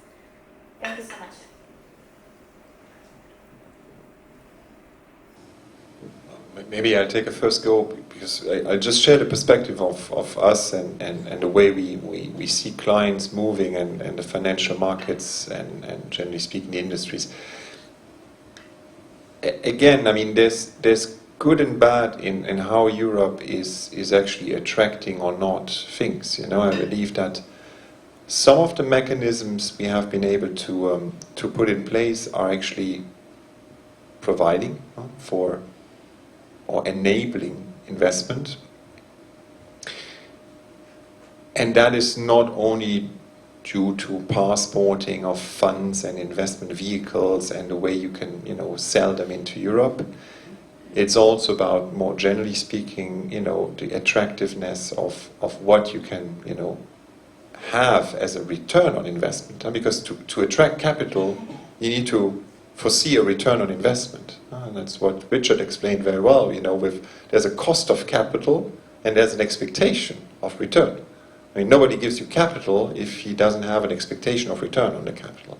Thank you so much. Maybe I'll take a first go, because I'll just share the perspective of us and the way we see clients moving and the financial markets and generally speaking the industries. Again, I mean, there's good and bad in how Europe is actually attracting or not things. I believe that some of the mechanisms we have been able to put in place are actually providing for or enabling investment. And that is not only due to passporting of funds and investment vehicles and the way you can, sell them into Europe. It's also about, more generally speaking, the attractiveness of what you can, have as a return on investment. Because to attract capital, you need to foresee a return on investment. And that's what Richard explained very well. There's a cost of capital and there's an expectation of return. I mean, nobody gives you capital if he doesn't have an expectation of return on the capital.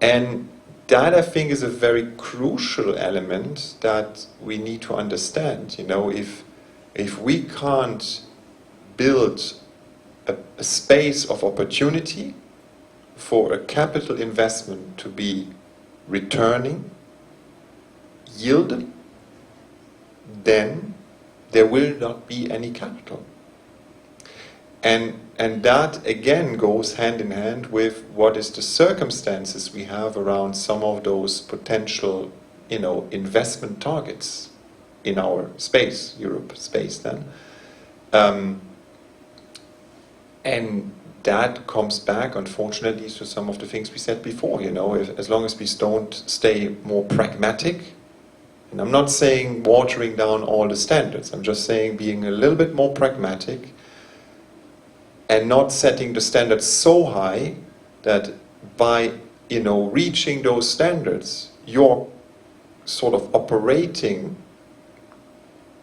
And that, I think, is a very crucial element that we need to understand. If we can't build a space of opportunity for a capital investment to be returning, yielded, then there will not be any capital. And that again goes hand in hand with what is the circumstances we have around some of those potential, investment targets in our space, Europe space then. And that comes back, unfortunately, to some of the things we said before. As long as we don't stay more pragmatic, and I'm not saying watering down all the standards, I'm just saying being a little bit more pragmatic and not setting the standards so high that by, reaching those standards, your sort of operating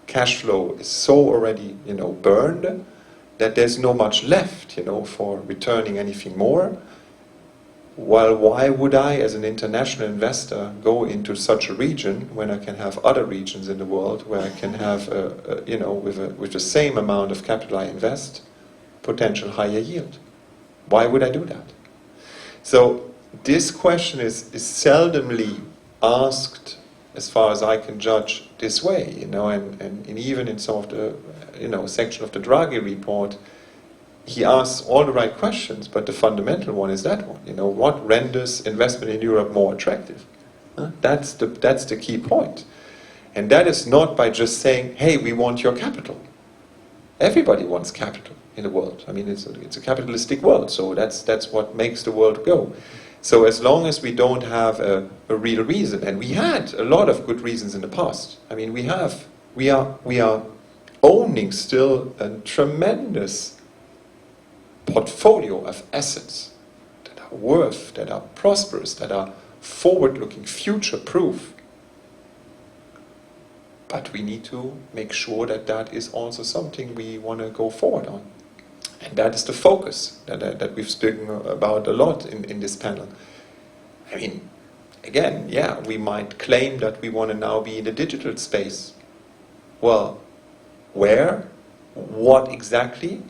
cash flow is so already, burned that there's no much left, for returning anything more. Well, why would I, as an international investor, go into such a region when I can have other regions in the world where I can have, with the same amount of capital I invest, potential higher yield? Why would I do that? So this question is seldomly asked, as far as I can judge, this way, and even in some of the, section of the Draghi report, he asks all the right questions, but the fundamental one is that one. What renders investment in Europe more attractive? That's the key point. And that is not by just saying, hey, we want your capital. Everybody wants capital in the world. I mean, it's a capitalistic world, so that's what makes the world go. So as long as we don't have a real reason, and we had a lot of good reasons in the past. I mean, we are owning still a tremendous portfolio of assets that are worth, that are prosperous, that are forward-looking, future-proof. But we need to make sure that that is also something we want to go forward on. And that is the focus that we've spoken about a lot in this panel. I mean, again, yeah, we might claim that we want to now be in the digital space. Well, where, what exactly,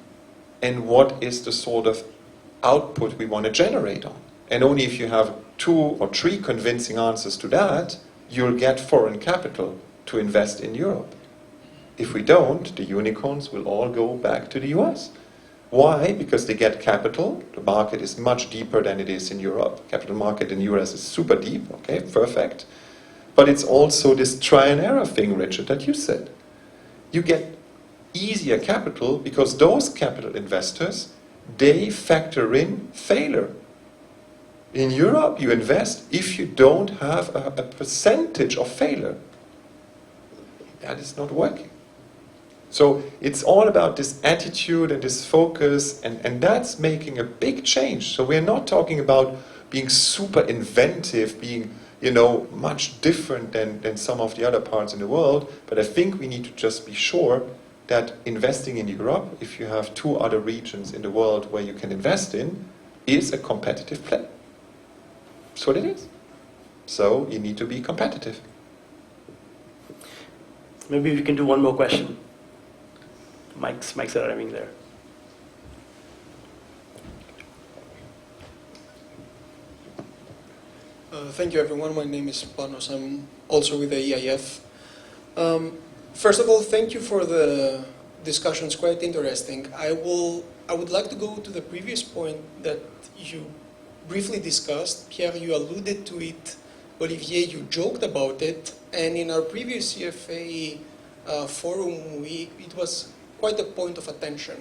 and what is the sort of output we want to generate on? And only if you have 2 or 3 convincing answers to that, you'll get foreign capital to invest in Europe. If we don't, the unicorns will all go back to the US. Why? Because they get capital. The market is much deeper than it is in Europe. Capital market in the US is super deep, okay, perfect. But it's also this try and error thing, Richard, that you said. You get easier capital because those capital investors, they factor in failure. In Europe, you invest if you don't have a percentage of failure. That is not working. So it's all about this attitude and this focus, and that's making a big change. So we're not talking about being super inventive, being much different than some of the other parts in the world. But I think we need to just be sure that investing in Europe, if you have 2 other regions in the world where you can invest in, is a competitive play. That's what it is. So you need to be competitive. Maybe we can do one more question. Mike's arriving there. Thank you, everyone. My name is Panos. I'm also with the EIF. First of all, thank you for the discussion. It's quite interesting. I would like to go to the previous point that you briefly discussed. Pierre, you alluded to it. Olivier, you joked about it. And in our previous CFA forum, it was quite a point of attention.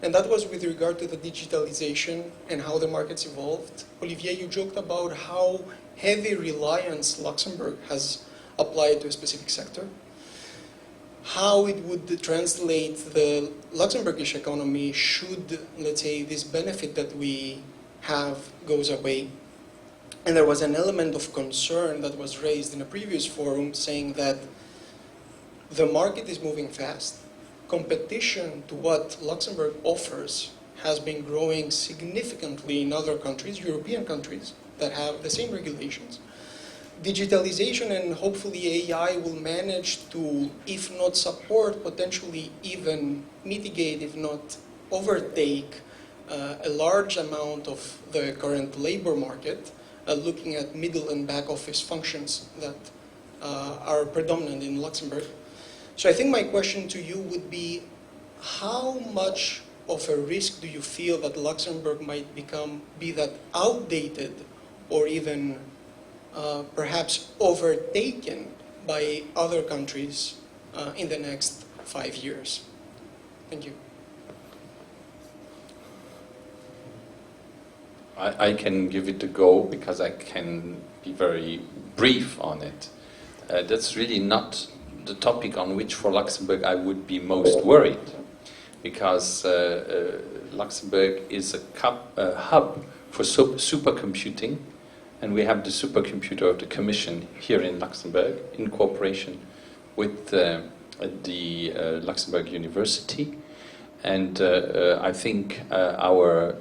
And that was with regard to the digitalization and how the markets evolved. Olivier, you joked about how heavy reliance Luxembourg has applied to a specific sector, how it would translate the Luxembourgish economy should, let's say, this benefit that we have goes away. And there was an element of concern that was raised in a previous forum saying that the market is moving fast. Competition to what Luxembourg offers has been growing significantly in other countries, European countries, that have the same regulations. Digitalization and hopefully AI will manage to, if not support, potentially even mitigate, if not overtake, a large amount of the current labor market, looking at middle and back office functions that are predominant in Luxembourg. So I think my question to you would be, how much of a risk do you feel that Luxembourg might be that outdated or even perhaps overtaken by other countries in the next 5 years? Thank you. I can give it a go because I can be very brief on it. That's really not the topic on which for Luxembourg I would be most worried, because Luxembourg is a hub for supercomputing, and we have the supercomputer of the Commission here in Luxembourg in cooperation with the Luxembourg University, and I think our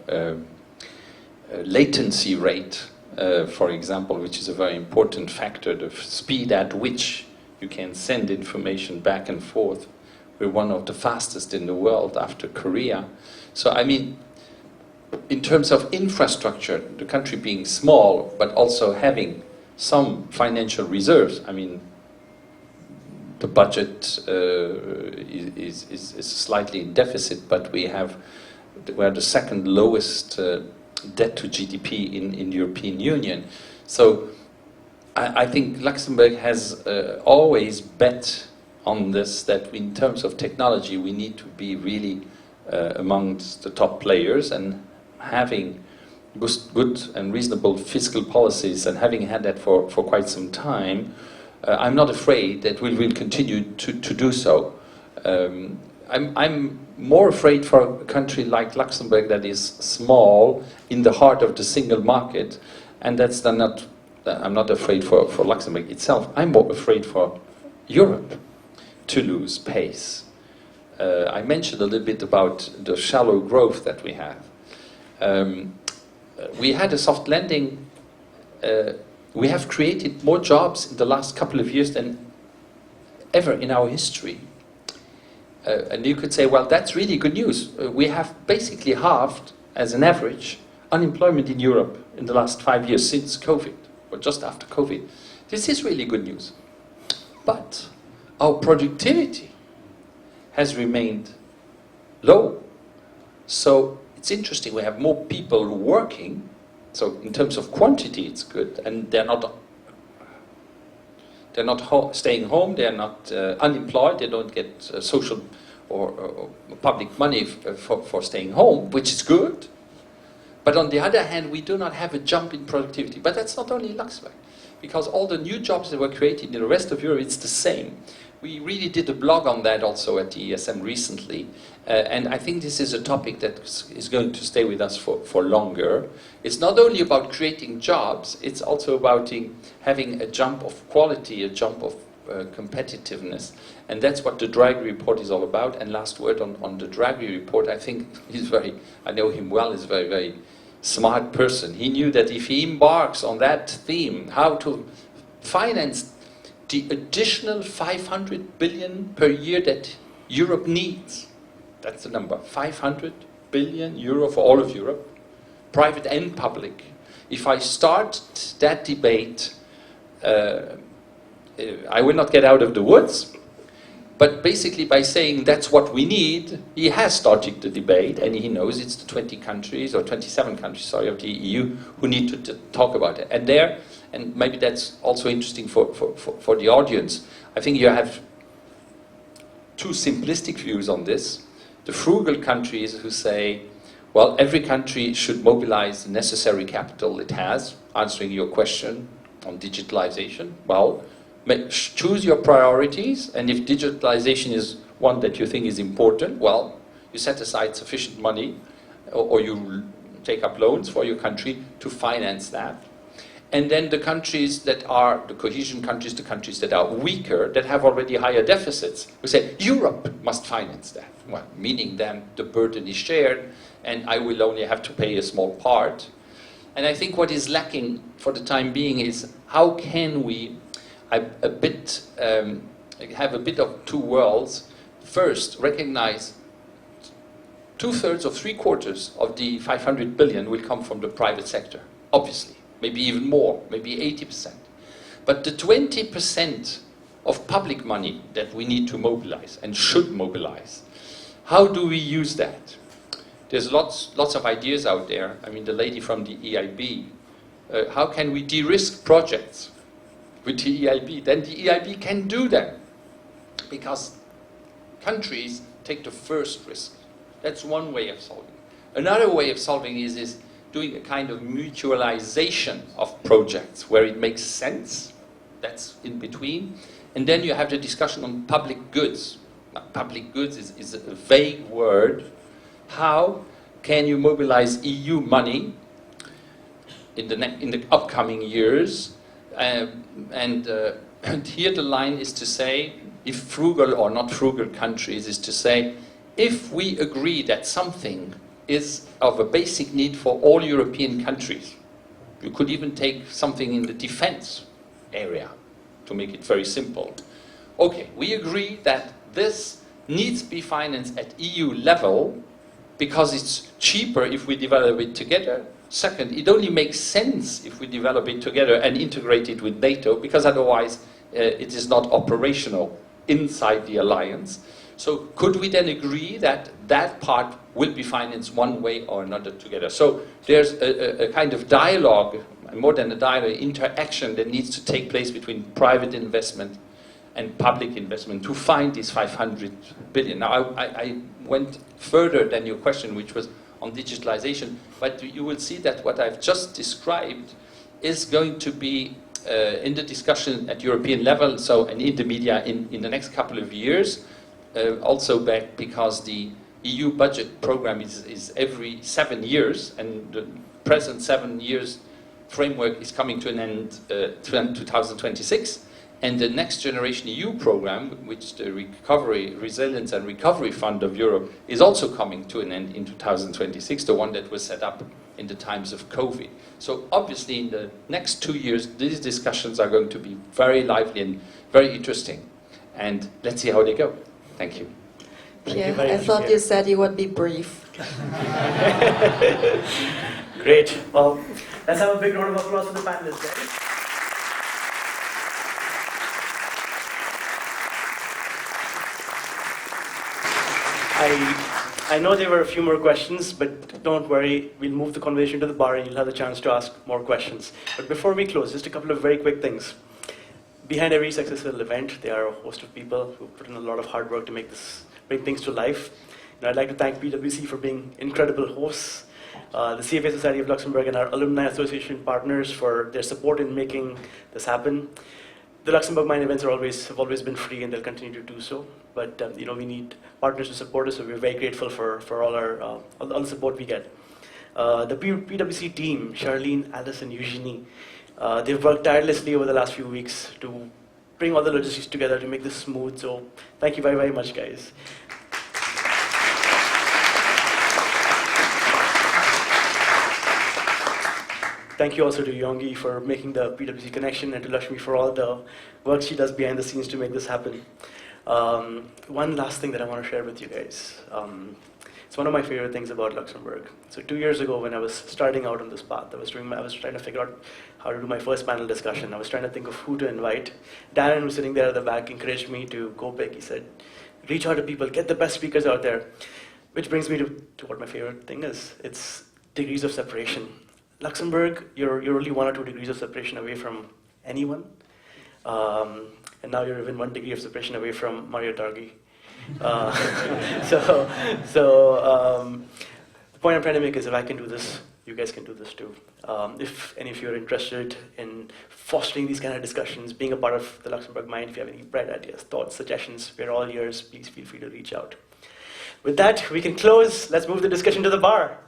latency rate, for example, which is a very important factor, the speed at which you can send information back and forth. We're one of the fastest in the world after Korea. So, I mean, in terms of infrastructure, the country being small, but also having some financial reserves, I mean, the budget is slightly in deficit, but we're the second lowest debt to GDP in the European Union. So, I think Luxembourg has always bet on this, that in terms of technology we need to be really amongst the top players, and having good and reasonable fiscal policies, and having had that for quite some time, I'm not afraid that we will continue to do so. I'm more afraid for a country like Luxembourg that is small in the heart of the single market, and that's not. I'm not afraid for Luxembourg itself. I'm more afraid for Europe to lose pace. I mentioned a little bit about the shallow growth that we have. We had a soft landing. We have created more jobs in the last couple of years than ever in our history. And you could say, well, that's really good news. We have basically halved, as an average, unemployment in Europe in the last 5 years since COVID, or just after COVID. This is really good news. But our productivity has remained low. So it's interesting, we have more people working, so in terms of quantity it's good, and they're not staying home, they're not unemployed, they don't get social or public money for staying home, which is good. But on the other hand, we do not have a jump in productivity. But that's not only Luxembourg, because all the new jobs that were created in the rest of Europe, it's the same. We really did a blog on that also at the ESM recently. And I think this is a topic that is going to stay with us for longer. It's not only about creating jobs, it's also about having a jump of quality, a jump of competitiveness. And that's what the Draghi report is all about. And last word on the Draghi report, I think I know him well, he's a very, very smart person. He knew that if he embarks on that theme, how to finance the additional 500 billion per year that Europe needs, that's the number, 500 billion euro for all of Europe, private and public. If I start that debate, I will not get out of the woods, but basically by saying that's what we need, he has started the debate, and he knows it's the 20 countries, or 27 countries, sorry, of the EU who need to talk about it. And maybe that's also interesting for the audience. I think you have two simplistic views on this. The frugal countries who say, well, every country should mobilize the necessary capital it has, answering your question on digitalization. Well, choose your priorities, and if digitalization is one that you think is important, well, you set aside sufficient money, or you take up loans for your country to finance that. And then the countries that are, the cohesion countries, the countries that are weaker, that have already higher deficits, we say, Europe must finance that. Well, meaning then the burden is shared, and I will only have to pay a small part. And I think what is lacking for the time being is how can we have a bit of two worlds. First, recognize 2/3 or 3/4 of the 500 billion will come from the private sector, obviously. Maybe even more, maybe 80%. But the 20% of public money that we need to mobilize and should mobilize, how do we use that? There's lots of ideas out there. I mean, the lady from the EIB, how can we de-risk projects with the EIB? Then the EIB can do that because countries take the first risk. That's one way of solving. Another way of solving is doing a kind of mutualization of projects where it makes sense. That's in between. And then you have the discussion on public goods. Now, public goods is a vague word. How can you mobilize EU money in the upcoming years? And here the line is to say, if frugal or not frugal countries, is to say, if we agree that something is of a basic need for all European countries, you could even take something in the defense area, to make it very simple. Okay, we agree that this needs to be financed at EU level because it's cheaper if we develop it together. Second, it only makes sense if we develop it together and integrate it with NATO, because otherwise it is not operational inside the alliance. So could we then agree that that part will be financed one way or another together? So there's a kind of dialogue, more than a dialogue, interaction that needs to take place between private investment and public investment to find this 500 billion. Now, I went further than your question, which was on digitalization, but you will see that what I've just described is going to be in the discussion at European level, so and in the media in the next couple of years. Also back because the EU budget program is every 7 years, and the present 7 years framework is coming to an end 2026. And the Next Generation EU program, which the Resilience and Recovery Fund of Europe is also coming to an end in 2026, the one that was set up in the times of COVID. So obviously in the next 2 years, these discussions are going to be very lively and very interesting. And let's see how they go. Thank you. Pierre, I thought you said you would be brief. Great. Well, let's have a big round of applause for the panelists, guys. I know there were a few more questions, but don't worry, we'll move the conversation to the bar and you'll have the chance to ask more questions. But before we close, just a couple of very quick things. Behind every successful event, there are a host of people who put in a lot of hard work to bring things to life. And I'd like to thank PwC for being incredible hosts the CFA Society of Luxembourg and our Alumni Association partners for their support in making this happen. The Luxembourg Mind events have always been free, and they'll continue to do so. But we need partners to support us, so we're very grateful for all the support we get. The PwC team, Charlene, Alice, and Eugenie, they've worked tirelessly over the last few weeks to bring all the logistics together to make this smooth. So thank you very, very much, guys. Thank you also to Yongi for making the PwC connection, and to Lakshmi for all the work she does behind the scenes to make this happen. One last thing that I want to share with you guys. It's one of my favorite things about Luxembourg. So 2 years ago, when I was starting out on this path, I was trying to figure out how to do my first panel discussion. I was trying to think of who to invite. Darren, who's sitting there at the back, encouraged me to go big. He said, reach out to people, get the best speakers out there. Which brings me to what my favorite thing is. It's degrees of separation. Luxembourg, you're only 1 or 2 degrees of separation away from anyone. And now you're even 1 degree of separation away from Mario Draghi. The point I'm trying to make is, if I can do this, you guys can do this too. If any of you are interested in fostering these kind of discussions, being a part of the Luxembourg Mind, if you have any bright ideas, thoughts, suggestions, we're all ears. Please feel free to reach out. With that, we can close. Let's move the discussion to the bar.